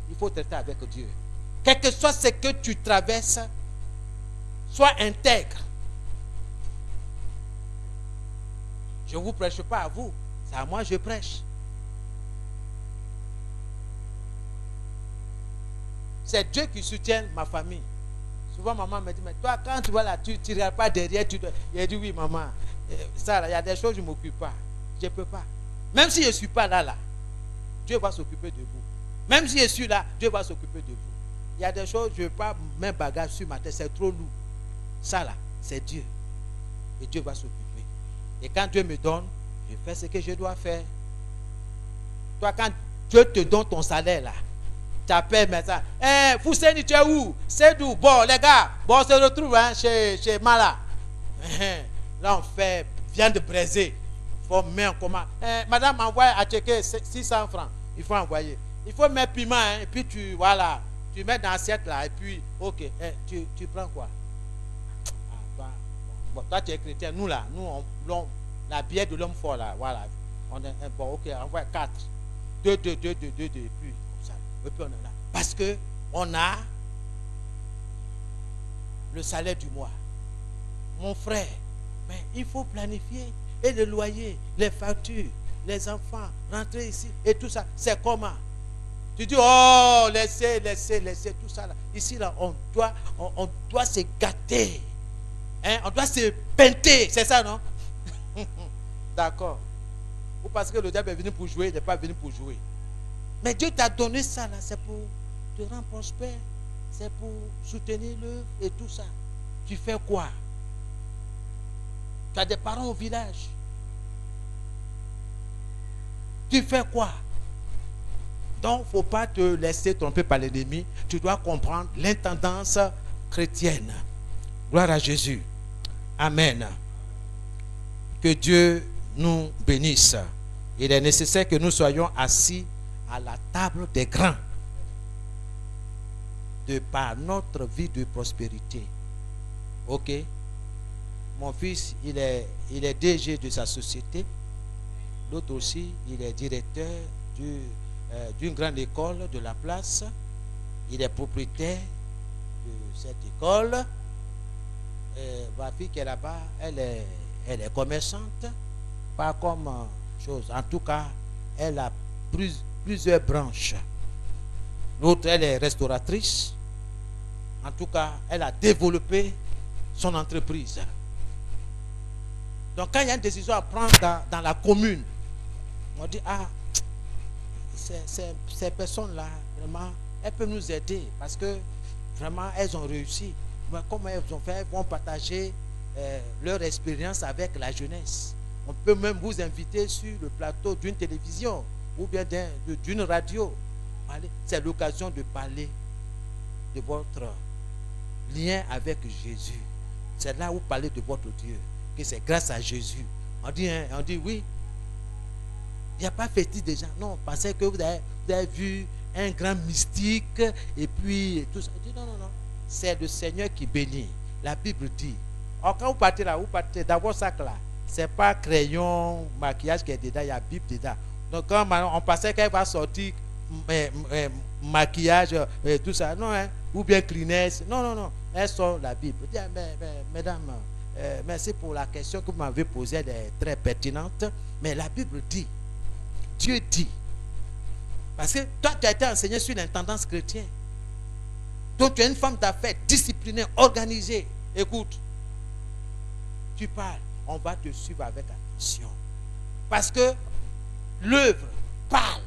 Il faut traiter avec Dieu. Quel que soit ce que tu traverses, sois intègre. Je ne vous prêche pas à vous, c'est à moi que je prêche. C'est Dieu qui soutient ma famille. Souvent, maman me dit, mais toi, quand tu vois là, tu ne regardes pas derrière, il dit, oui, maman, ça, il y a des choses, je ne m'occupe pas. Je ne peux pas. Même si je ne suis pas là, Dieu va s'occuper de vous. Même si je suis là, Dieu va s'occuper de vous. Il y a des choses, je ne veux pas mettre bagage sur ma tête, c'est trop lourd. Ça là, c'est Dieu. Et Dieu va s'occuper. Et quand Dieu me donne, je fais ce que je dois faire. Toi, quand Dieu te donne ton salaire là, tu appelles maintenant. Fousseni, tu es où? C'est d'où? Bon, les gars, bon, on se retrouve hein, chez Mala. Là, on fait viande braisée. Il faut mettre comment? Madame envoie à checker 600 francs. Il faut envoyer. Il faut mettre piment, hein, et puis tu mets dans l'assiette là, et puis, ok, tu prends quoi? Bon, toi tu es chrétien, nous là, la bière de l'homme fort là, voilà. On est bon, ok, envoie 4. 2, et puis comme ça. Et puis on est là. Parce que on a le salaire du mois. Mon frère, mais il faut planifier. Et le loyer, les factures, les enfants, rentrer ici, et tout ça, c'est comment? Tu dis, oh, laissez, tout ça là. Ici là, on doit se gâter. Hein? On doit se peinter, c'est ça, non? D'accord. Ou parce que le diable est venu pour jouer, il n'est pas venu pour jouer. Mais Dieu t'a donné ça là, c'est pour te rendre prospère, c'est pour soutenir l'œuvre et tout ça. Tu fais quoi? Tu as des parents au village. Tu fais quoi? Donc, il ne faut pas te laisser tromper par l'ennemi. Tu dois comprendre l'intendance chrétienne. Gloire à Jésus. Amen. Que Dieu nous bénisse. Il est nécessaire que nous soyons assis à la table des grands. de par notre vie de prospérité. Ok? Mon fils, il est DG de sa société. L'autre aussi, il est directeur d'une grande école de la place. Il est propriétaire de cette école. Ma fille qui est là-bas, elle est commerçante. Pas comme chose. En tout cas, elle a plusieurs branches. L'autre, elle est restauratrice. En tout cas, elle a développé son entreprise. Donc, quand il y a une décision à prendre dans la commune, on dit, ah, ces personnes-là, vraiment, elles peuvent nous aider parce que vraiment, elles ont réussi. Mais comment elles ont fait? Elles vont partager leur expérience avec la jeunesse. On peut même vous inviter sur le plateau d'une télévision ou bien d'une radio. C'est l'occasion de parler de votre lien avec Jésus. C'est là où vous parlez de votre Dieu, que c'est grâce à Jésus. On dit oui, il n'y a pas fétiche déjà. Non, on pensait que vous avez vu un grand mystique et puis tout ça. On dit non. C'est le Seigneur qui bénit. La Bible dit. Alors quand vous partez là, vous partez dans votre sac là. C'est pas crayon, maquillage qui est dedans, il y a Bible dedans. Donc quand on pensait qu'elle va sortir maquillage, tout ça, non, hein, ou bien Kleenex, non, elle sort la Bible. Dis, mesdames, merci pour la question que vous m'avez posée, elle est très pertinente, mais la Bible dit, Dieu dit, parce que toi tu as été enseigné sur l'intendance chrétienne, donc tu es une femme d'affaires disciplinée, organisée, écoute, tu parles, on va te suivre avec attention, parce que l'œuvre parle.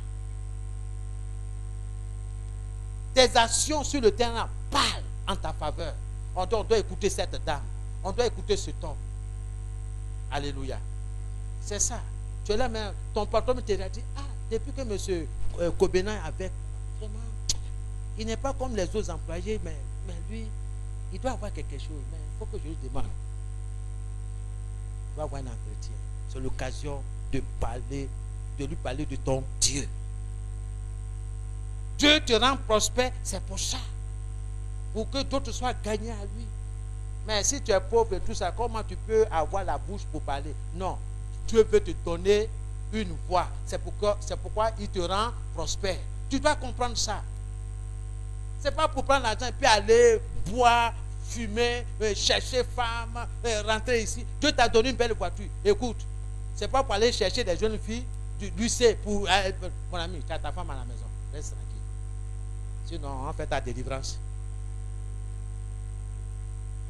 Tes actions sur le terrain parlent en ta faveur. On doit écouter cette dame. On doit écouter cet homme. Alléluia. C'est ça. Tu es là, mais ton patron te dit, ah, depuis que M. Kobena est avec, vraiment, il n'est pas comme les autres employés, mais lui, il doit avoir quelque chose. Mais il faut que je lui demande. Il va avoir un entretien. C'est l'occasion de lui parler de ton Dieu. Dieu te rend prospère, c'est pour ça. Pour que d'autres soient gagnés à lui. Mais si tu es pauvre et tout ça, comment tu peux avoir la bouche pour parler? Non. Dieu veut te donner une voix. C'est pourquoi il te rend prospère. Tu dois comprendre ça. Ce n'est pas pour prendre l'argent et puis aller boire, fumer, chercher femme, rentrer ici. Dieu t'a donné une belle voiture. Écoute, ce n'est pas pour aller chercher des jeunes filles du lycée pour... mon ami, tu as ta femme à la maison. Reste tranquille. Sinon, on fait ta délivrance.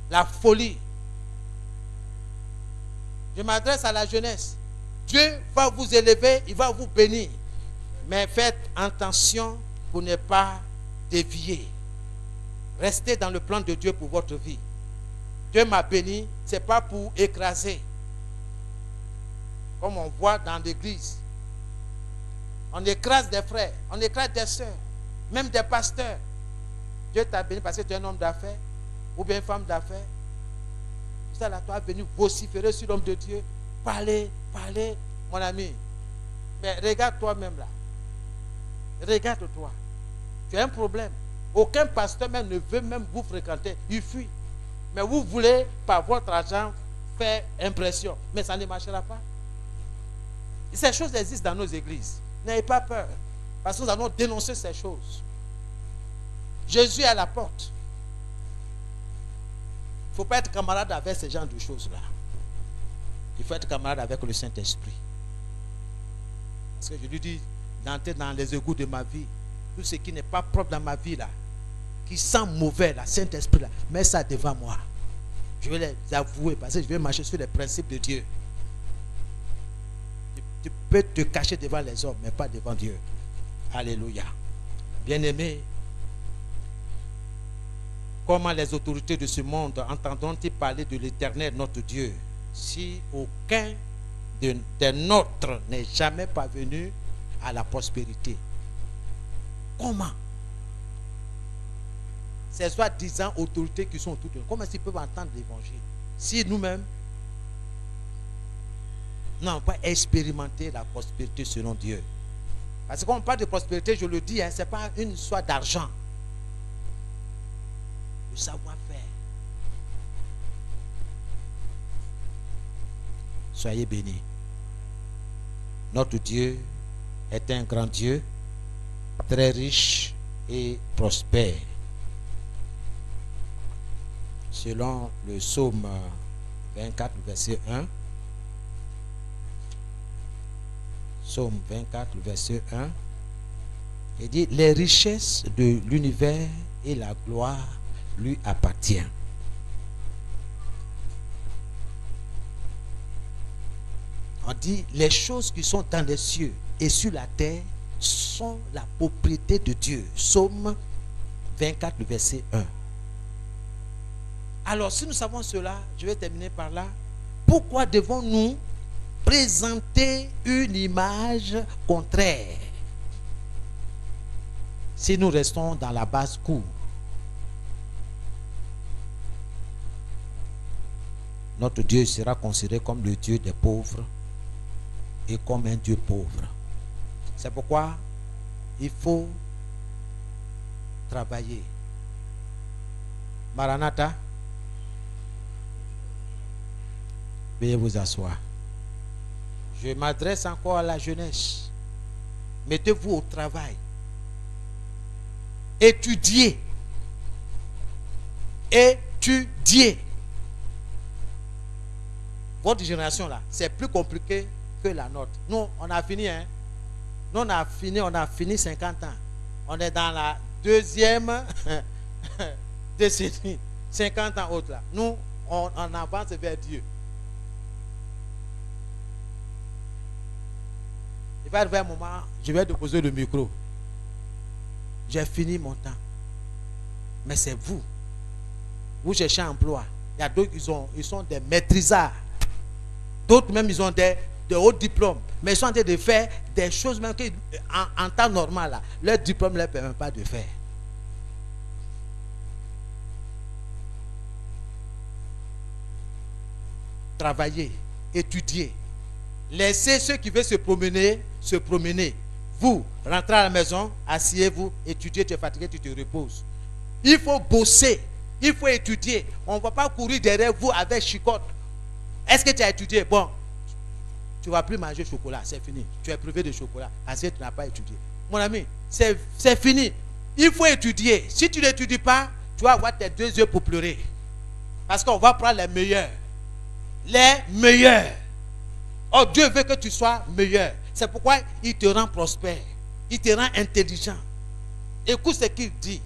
La folie. Je m'adresse à la jeunesse. Dieu va vous élever, il va vous bénir. Mais faites attention pour ne pas dévier. Restez dans le plan de Dieu pour votre vie. Dieu m'a béni, ce n'est pas pour écraser. Comme on voit dans l'église. On écrase des frères, on écrase des sœurs, même des pasteurs. Dieu t'a béni parce que tu es un homme d'affaires ou bien une femme d'affaires. Ça là, toi, venu vociférer sur l'homme de Dieu. Parler, mon ami. Mais regarde toi-même là. Regarde-toi. Tu as un problème. Aucun pasteur même ne veut même vous fréquenter. Il fuit. Mais vous voulez, par votre argent, faire impression. Mais ça ne marchera pas. Ces choses existent dans nos églises. N'ayez pas peur. Parce que nous allons dénoncer ces choses. Jésus est à la porte. Il ne faut pas être camarade avec ce genre de choses-là. Il faut être camarade avec le Saint-Esprit. Parce que je lui dis d'entrer dans les égouts de ma vie. Tout ce qui n'est pas propre dans ma vie, là, qui sent mauvais, là, Saint-Esprit, là, mets ça devant moi. Je vais les avouer parce que je vais marcher sur les principes de Dieu. Tu peux te cacher devant les hommes, mais pas devant Dieu. Alléluia. Bien-aimés, comment les autorités de ce monde entendront-ils parler de l'Éternel, notre Dieu, si aucun des nôtres n'est jamais parvenu à la prospérité? Comment? Ces soi-disant autorités qui sont autour de nous, comment est-ce qu'ils peuvent entendre l'évangile si nous-mêmes n'avons pas expérimenté la prospérité selon Dieu? Parce que quand on parle de prospérité, je le dis, ce n'est pas une histoire d'argent. le savoir-faire. Soyez bénis. Notre Dieu est un grand Dieu, très riche et prospère. Selon le psaume 24, verset 1, psaume 24, verset 1, il dit, les richesses de l'univers et la gloire lui appartiennent. On dit, les choses qui sont dans les cieux et sur la terre sont la propriété de Dieu. Psaume 24, verset 1. Alors, si nous savons cela, je vais terminer par là. Pourquoi devons-nous présenter une image contraire si nous restons dans la basse-cour? Notre Dieu sera considéré comme le Dieu des pauvres et comme un Dieu pauvre. C'est pourquoi il faut travailler. Maranatha, veuillez vous asseoir. Je m'adresse encore à la jeunesse. Mettez-vous au travail. Étudiez. Étudiez. Votre génération là, c'est plus compliqué que la nôtre. Nous, on a fini, hein. Nous, on a fini 50 ans. On est dans la deuxième décennie. 50 ans autres là. Nous, on avance vers Dieu. Il va arriver un moment, je vais déposer le micro. J'ai fini mon temps. Mais c'est vous. Vous cherchez un emploi. Il y a d'autres, ils sont des maîtrisards. D'autres même, ils ont des hauts diplômes. Mais ils sont en train de faire des choses même qu'en temps normal, là, leur diplôme ne leur permet pas de faire. Travailler, étudier. Laissez ceux qui veulent se promener, se promener. Vous, rentrez à la maison, asseyez-vous, étudiez, tu es fatigué, tu te reposes. Il faut bosser, il faut étudier. On ne va pas courir derrière vous avec chicotte. Est-ce que tu as étudié? Bon, tu ne vas plus manger chocolat, c'est fini. Tu es privé de chocolat parce que tu n'as pas étudié. Mon ami, c'est fini. Il faut étudier. Si tu n'étudies pas, tu vas avoir tes deux yeux pour pleurer. Parce qu'on va prendre les meilleurs. Les meilleurs. Oh, Dieu veut que tu sois meilleur. C'est pourquoi il te rend prospère. Il te rend intelligent. Écoute ce qu'il dit.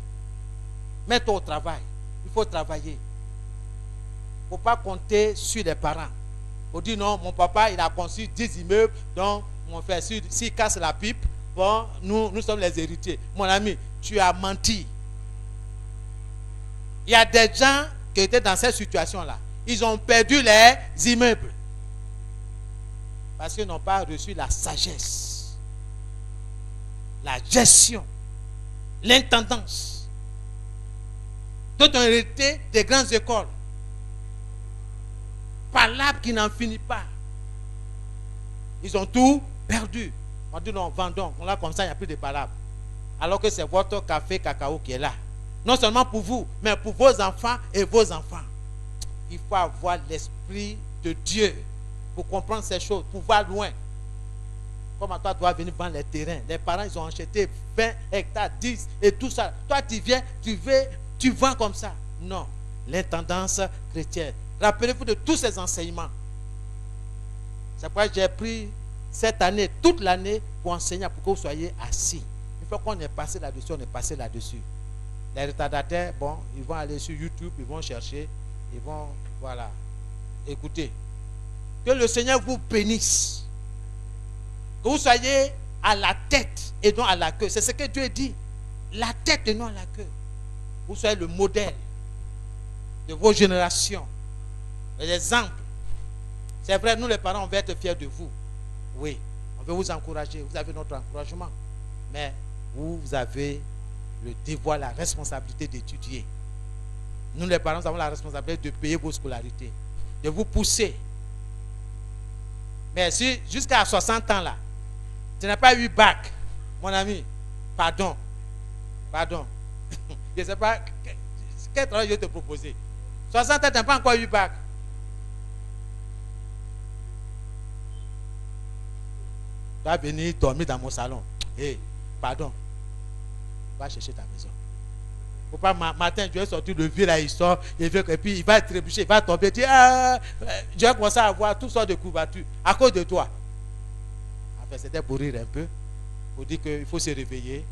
Mets-toi au travail. Il faut travailler. Il ne faut pas compter sur les parents. Il faut dire non, mon papa, il a conçu 10 immeubles, donc mon frère, s'il casse la pipe, bon, nous sommes les héritiers. Mon ami, tu as menti. Il y a des gens qui étaient dans cette situation-là. Ils ont perdu les immeubles. Parce qu'ils n'ont pas reçu la sagesse, la gestion, l'intendance. D'autres ont hérité des grandes écoles. Palabre qui n'en finit pas. Ils ont tout perdu. On dit non, vendons. On l'a comme ça, il n'y a plus de palabres. Alors que c'est votre café cacao qui est là. Non seulement pour vous, mais pour vos enfants et vos enfants. Il faut avoir l'esprit de Dieu pour comprendre ces choses, pour voir loin. Comme toi, tu dois venir vendre les terrains. Les parents, ils ont acheté 20 hectares, 10 et tout ça. Toi, tu viens, tu vends comme ça. Non. L'intendance chrétienne. Rappelez-vous de tous ces enseignements. C'est pourquoi j'ai pris cette année, toute l'année, pour enseigner, pour que vous soyez assis. Une fois qu'on est passé là-dessus, on est passé là-dessus. Les retardataires, bon, ils vont aller sur YouTube, ils vont chercher, ils vont, voilà, écouter. Que le Seigneur vous bénisse. Que vous soyez à la tête et non à la queue. C'est ce que Dieu dit. La tête et non à la queue. Vous soyez le modèle de vos générations. L'exemple. C'est vrai, nous les parents, on veut être fiers de vous. Oui, on veut vous encourager. Vous avez notre encouragement. Mais vous avez le devoir, la responsabilité d'étudier. Nous les parents, nous avons la responsabilité de payer vos scolarités. De vous pousser. Mais si jusqu'à 60 ans là, tu n'as pas eu bac, mon ami, pardon. Je ne sais pas, quel travail je vais te proposer? 60 ans, tu n'as pas encore eu bac. Tu vas venir dormir dans mon salon. Hé, pardon. Va chercher ta maison. Faut pas matin, je vais sortir le vieux là, il sort, et puis il va trébucher, il va tomber, il dit, je vais commencer à avoir toutes sortes de couvertures à cause de toi. Enfin, c'était pour rire un peu, pour dire qu'il faut se réveiller,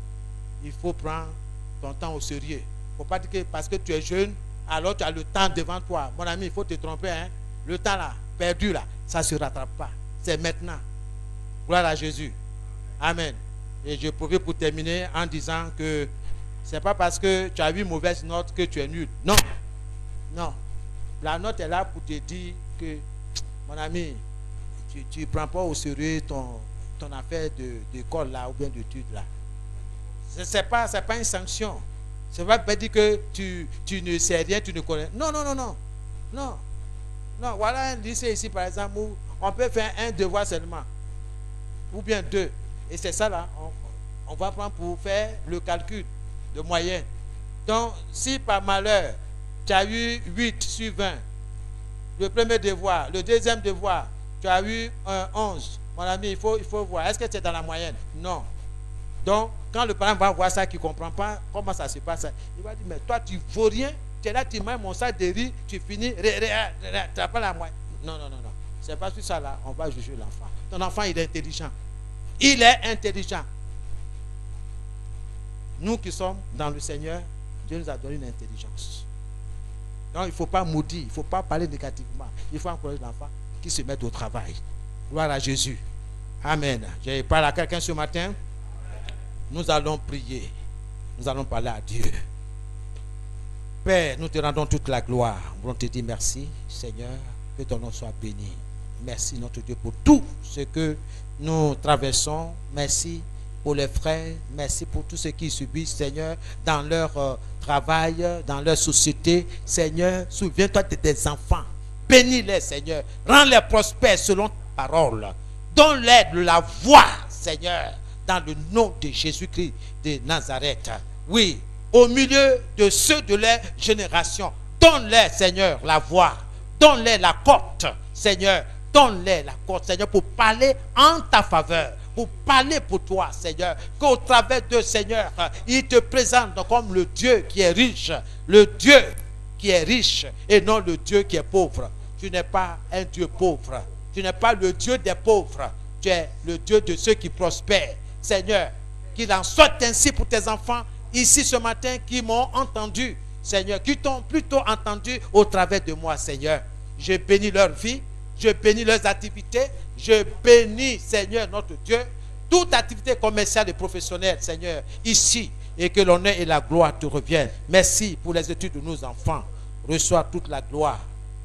il faut prendre ton temps au sérieux. Il ne faut pas dire que parce que tu es jeune, alors tu as le temps devant toi. Mon ami, il faut te tromper, hein. Le temps là, perdu là, ça ne se rattrape pas. C'est maintenant. Gloire à Jésus. Amen. Et je profite pour terminer en disant que ce n'est pas parce que tu as eu mauvaise note que tu es nul. Non. Non. La note est là pour te dire que, mon ami, tu ne prends pas au sérieux ton affaire d'école là ou bien d'études là. Ce n'est pas une sanction. Ça ne va pas dire que tu ne sais rien, tu ne connais. Non, non, non, non. Non. Non, voilà un lycée ici par exemple où on peut faire un devoir seulement. Ou bien 2. Et c'est ça là, on va prendre pour faire le calcul de moyenne. Donc, si par malheur, tu as eu 8 sur 20, le premier devoir, le deuxième devoir, tu as eu un 11, mon ami, il faut voir, est-ce que c'est dans la moyenne? Non. Donc, quand le parent va voir ça, qu'il ne comprend pas comment ça se passe, il va dire, mais toi, tu ne vaux rien, tu es là, tu manges mon sac de riz, tu finis, tu n'as pas la moyenne. Non, non, non, non. C'est pas sur ça là, on va juger l'enfant. Ton enfant, il est intelligent. Il est intelligent. Nous qui sommes dans le Seigneur, Dieu nous a donné une intelligence. Donc il ne faut pas maudire, il ne faut pas parler négativement. Il faut encourager l'enfant qui se mette au travail. Gloire à Jésus. Amen. Je parle à quelqu'un ce matin. Nous allons prier. Nous allons parler à Dieu. Père, nous te rendons toute la gloire. Nous voulons te dire merci, Seigneur, que ton nom soit béni. Merci, notre Dieu, pour tout ce que nous traversons. Merci pour les frères. Merci pour tous ceux qui subissent, Seigneur, dans leur travail, dans leur société. Seigneur, souviens-toi de tes enfants. Bénis-les, Seigneur. Rends-les prospères selon ta parole. Donne-les de la voix, Seigneur, dans le nom de Jésus-Christ de Nazareth. Oui, au milieu de ceux de leur génération. Donne-les, Seigneur, la voix. Donne-les la cote, Seigneur. Donne-les la corde, Seigneur, pour parler en ta faveur, pour parler pour toi, Seigneur. Qu'au travers de Seigneur, il te présente comme le Dieu qui est riche, le Dieu qui est riche et non le Dieu qui est pauvre. Tu n'es pas un Dieu pauvre. Tu n'es pas le Dieu des pauvres. Tu es le Dieu de ceux qui prospèrent. Seigneur, qu'il en soit ainsi pour tes enfants ici ce matin qui m'ont entendu, Seigneur, qui t'ont plutôt entendu au travers de moi, Seigneur. Je bénis leur vie. Je bénis leurs activités. Je bénis, Seigneur, notre Dieu, toute activité commerciale et professionnelle, Seigneur, ici. Et que l'honneur et la gloire te reviennent. Merci pour les études de nos enfants. Reçois toute la gloire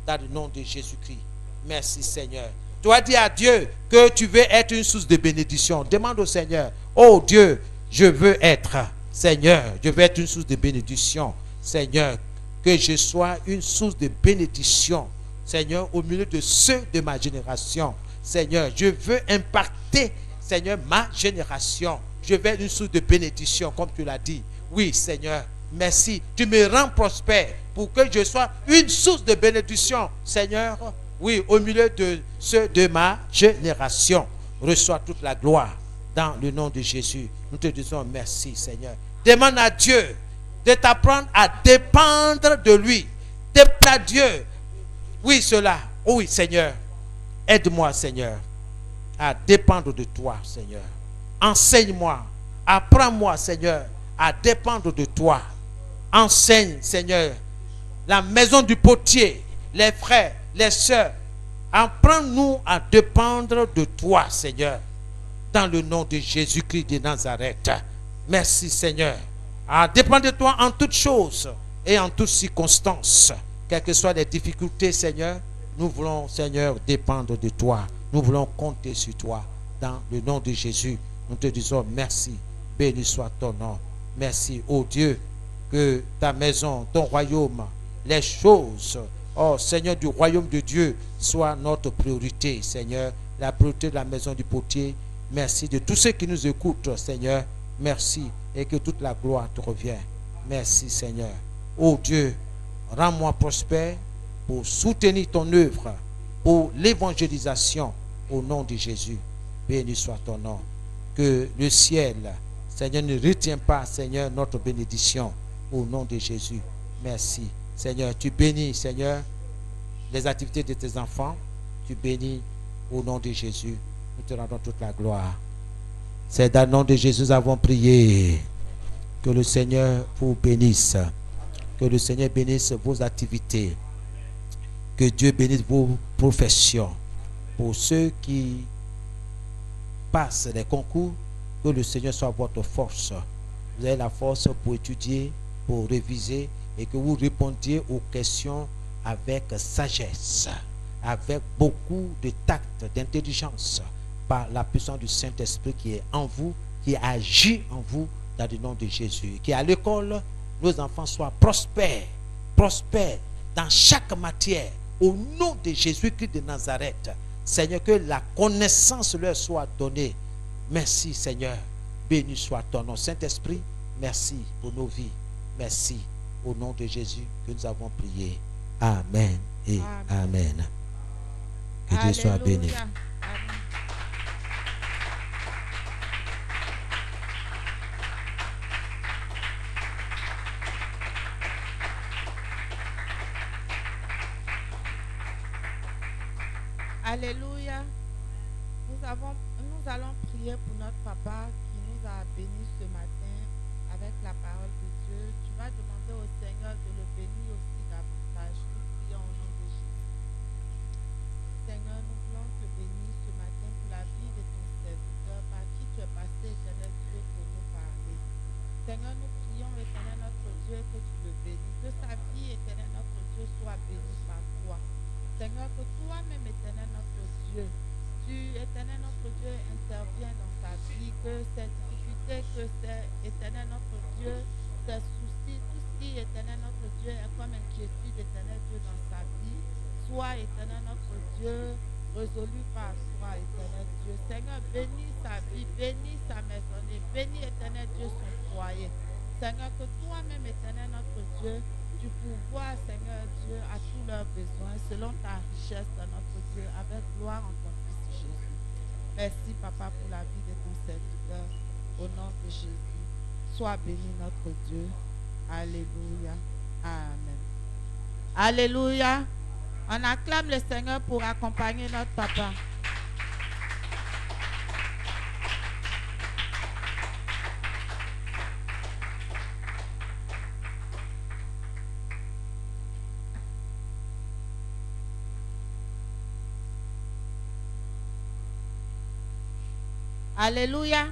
dans le nom de Jésus-Christ. Merci, Seigneur. Tu as dit à Dieu que tu veux être une source de bénédiction. Demande au Seigneur, oh Dieu, je veux être, Seigneur, je veux être une source de bénédiction. Seigneur, que je sois une source de bénédiction. Seigneur, au milieu de ceux de ma génération. Seigneur, je veux impacter, Seigneur, ma génération. Je veux être une source de bénédiction, comme tu l'as dit. Oui, Seigneur, merci. Tu me rends prospère pour que je sois une source de bénédiction, Seigneur. Oui, au milieu de ceux de ma génération. Reçois toute la gloire dans le nom de Jésus. Nous te disons merci, Seigneur. Demande à Dieu de t'apprendre à dépendre de lui. Demande à Dieu. Oui, cela. Oui, Seigneur. Aide-moi, Seigneur, à dépendre de toi, Seigneur. Enseigne-moi. Apprends-moi, Seigneur, à dépendre de toi. Enseigne, Seigneur, la maison du potier, les frères, les sœurs. Apprends-nous à dépendre de toi, Seigneur, dans le nom de Jésus-Christ de Nazareth. Merci, Seigneur. À dépendre de toi en toutes choses et en toutes circonstances. Quelles que soient les difficultés, Seigneur, nous voulons, Seigneur, dépendre de toi. Nous voulons compter sur toi. Dans le nom de Jésus, nous te disons merci. Béni soit ton nom. Merci, ô Dieu, que ta maison, ton royaume, les choses, oh Seigneur, du royaume de Dieu, soient notre priorité, Seigneur. La priorité de la maison du potier. Merci de tous ceux qui nous écoutent, Seigneur. Merci et que toute la gloire te revienne. Merci, Seigneur. Ô Dieu, Rends-moi prospère pour soutenir ton œuvre, pour l'évangélisation au nom de Jésus. Béni soit ton nom. Que le ciel, Seigneur, ne retient pas, Seigneur, notre bénédiction au nom de Jésus. Merci. Seigneur, tu bénis, Seigneur, les activités de tes enfants. Tu bénis au nom de Jésus. Nous te rendons toute la gloire. C'est dans le nom de Jésus que nous avons prié. Que le Seigneur vous bénisse. Que le Seigneur bénisse vos activités. Que Dieu bénisse vos professions. Pour ceux qui passent les concours, que le Seigneur soit votre force. Vous avez la force pour étudier, pour réviser et que vous répondiez aux questions avec sagesse, avec beaucoup de tact, d'intelligence, par la puissance du Saint-Esprit qui est en vous, qui agit en vous dans le nom de Jésus. Qui à l'école, nos enfants soient prospères, prospères dans chaque matière, au nom de Jésus-Christ de Nazareth. Seigneur, que la connaissance leur soit donnée. Merci Seigneur, béni soit ton nom. Saint-Esprit, merci pour nos vies. Merci au nom de Jésus que nous avons prié. Amen et amen. Que Dieu soit béni. Alléluia. Nous allons prier pour notre papa qui nous a bénis ce matin avec la parole de Dieu. Tu vas demander au Seigneur de le bénir aussi davantage. Nous prions au nom de Jésus. Seigneur, nous voulons te bénir ce matin pour la vie de ton serviteur par qui tu es passé, éternel Dieu, pour nous parler. Seigneur, nous prions, éternel notre Dieu, que tu le bénisses. Que sa vie, éternel notre Dieu, soit bénie par toi. Seigneur, que toi-même, éternel notre Dieu, tu, éternel notre Dieu, interviens dans sa vie, que ces difficultés, que ces, éternel notre Dieu, ces soucis, tout ce qui, éternel notre Dieu, est comme inquiétude, éternel Dieu, dans sa vie, soit, éternel notre Dieu, résolu par toi, éternel Dieu. Seigneur, bénis sa vie, bénis sa maisonnée, bénis, éternel Dieu, son foyer. Seigneur, que toi-même, éternel notre Dieu, tu pourvois, Seigneur Dieu, à tous leurs besoins, selon ta richesse, notre Dieu, avec gloire en ton Fils Jésus. Merci, Papa, pour la vie de ton serviteur. Au nom de Jésus, sois béni, notre Dieu. Alléluia. Amen. Alléluia. On acclame le Seigneur pour accompagner notre papa. Alléluia.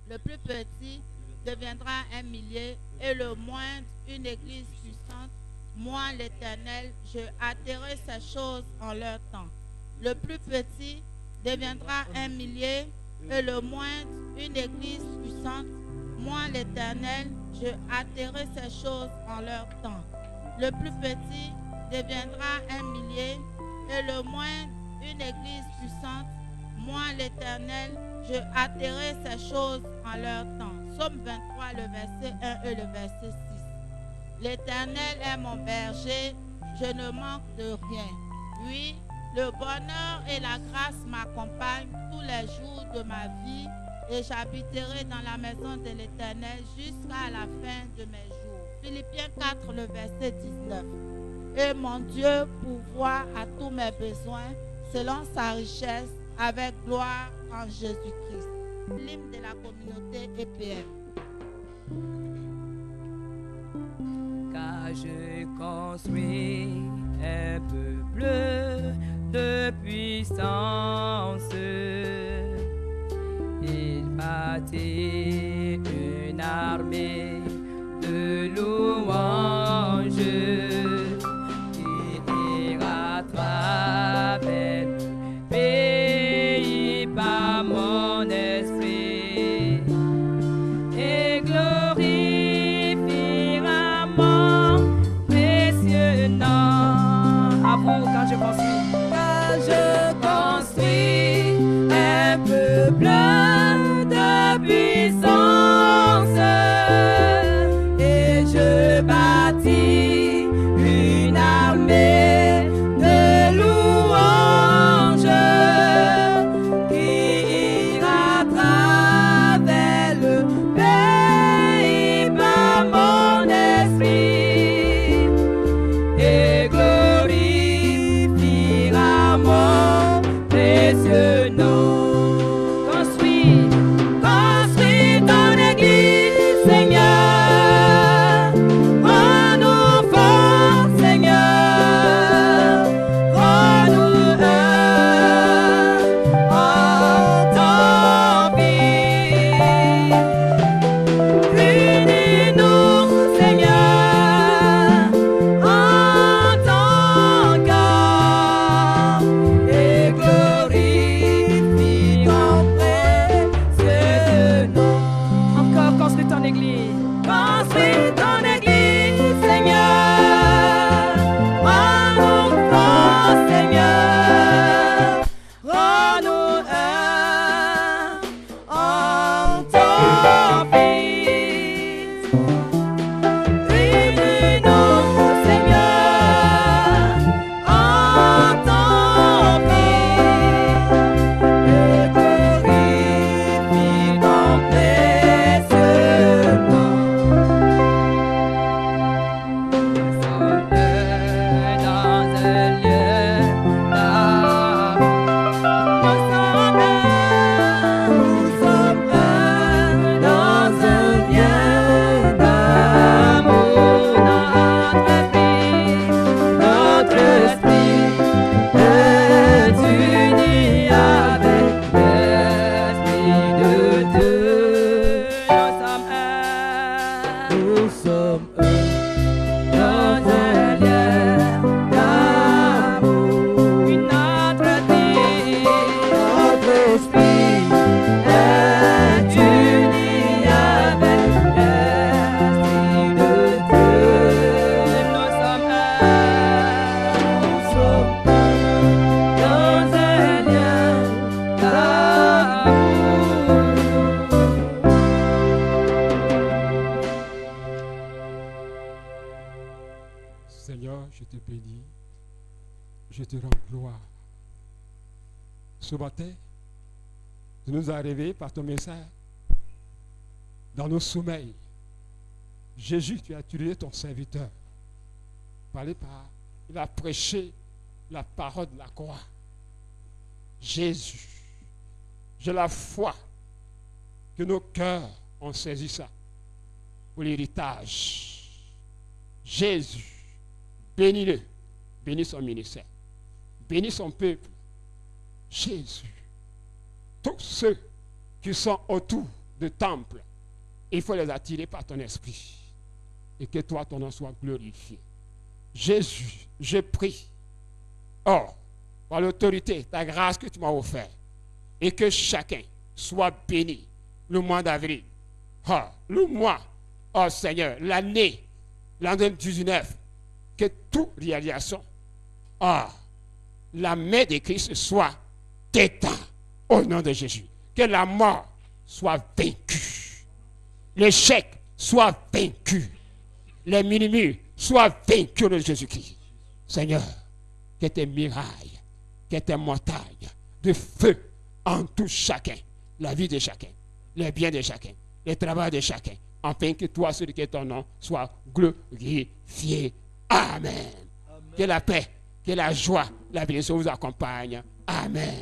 Le plus petit deviendra un millier et le moindre une église puissante. Moi, l'Éternel, je hâterai ces choses en leur temps. Le plus petit deviendra un millier et le moindre une église puissante. Moi, l'Éternel, je hâterai ces choses en leur temps. Le plus petit deviendra un millier et le moindre une église puissante. Moi, l'Éternel, je hâterai ces choses en leur temps. Psaume 23, le verset 1 et le verset 6. L'Éternel est mon berger, je ne manque de rien. Oui, le bonheur et la grâce m'accompagnent tous les jours de ma vie et j'habiterai dans la maison de l'Éternel jusqu'à la fin de mes jours. Philippiens 4, le verset 19. Et mon Dieu pourvoit à tous mes besoins selon sa richesse avec gloire en Jésus-Christ. L'hymne de la communauté EPM. Car je construis un peuple de puissance. Il bâtit une armée de louanges. Il ira à travers le pays par mon esprit et glorifiera mon précieux nom. À vous quand je construis. Quand je construis un peuple de puissance et je bâtis une précieux nom. Construis ton église, Seigneur. Rends-nous forts, Seigneur. Rends-nous un en ton fils. Unis-nous, Seigneur, en ton corps et glorifie ton précieux nom. Encore, construis ton église. Construis ton église, Seigneur. Rends-nous forts, Seigneur. Rends-nous un en ton fils. Unis-nous, Seigneur, en ton fils. Et glorifie ton précieux nom. Nous sommes dans un lieu d'amour. Nous sommes dans un lieu d'amour. Notre esprit est uni avec l'esprit de Dieu. Nous sommes dans un lieu d'amour. Notre esprit est uni avec l'esprit de Dieu. Nous sommes dans un lien d'amour. Seigneur, je te bénis, je te rends gloire. Ce matin, tu nous as réveillés par ton message dans nos sommeils. Jésus, tu as tué ton serviteur. Il a prêché la parole de la croix. Jésus, j'ai la foi que nos cœurs ont saisi ça pour l'héritage. Jésus, bénis-le, bénis son ministère, bénis son peuple. Jésus, tous ceux qui sont autour du temple, il faut les attirer par ton esprit et que toi, ton nom soit glorifié. Jésus, je prie, par l'autorité, ta grâce que tu m'as offerte, et que chacun soit béni le mois d'avril. Le mois, Seigneur, l'année 2019, que toute réalisation, la main de Christ soit éteinte au nom de Jésus. Que la mort soit vaincue. L'échec soit vaincu. Les murmures soient vaincus au nom de Jésus-Christ. Seigneur, que tes murailles, que tes montagnes de feu entourent chacun, la vie de chacun, les biens de chacun, le travail de chacun, afin que toi, celui qui est ton nom, soit glorifié. Amen. Que la paix, que la joie, la bénédiction vous accompagne. Amen.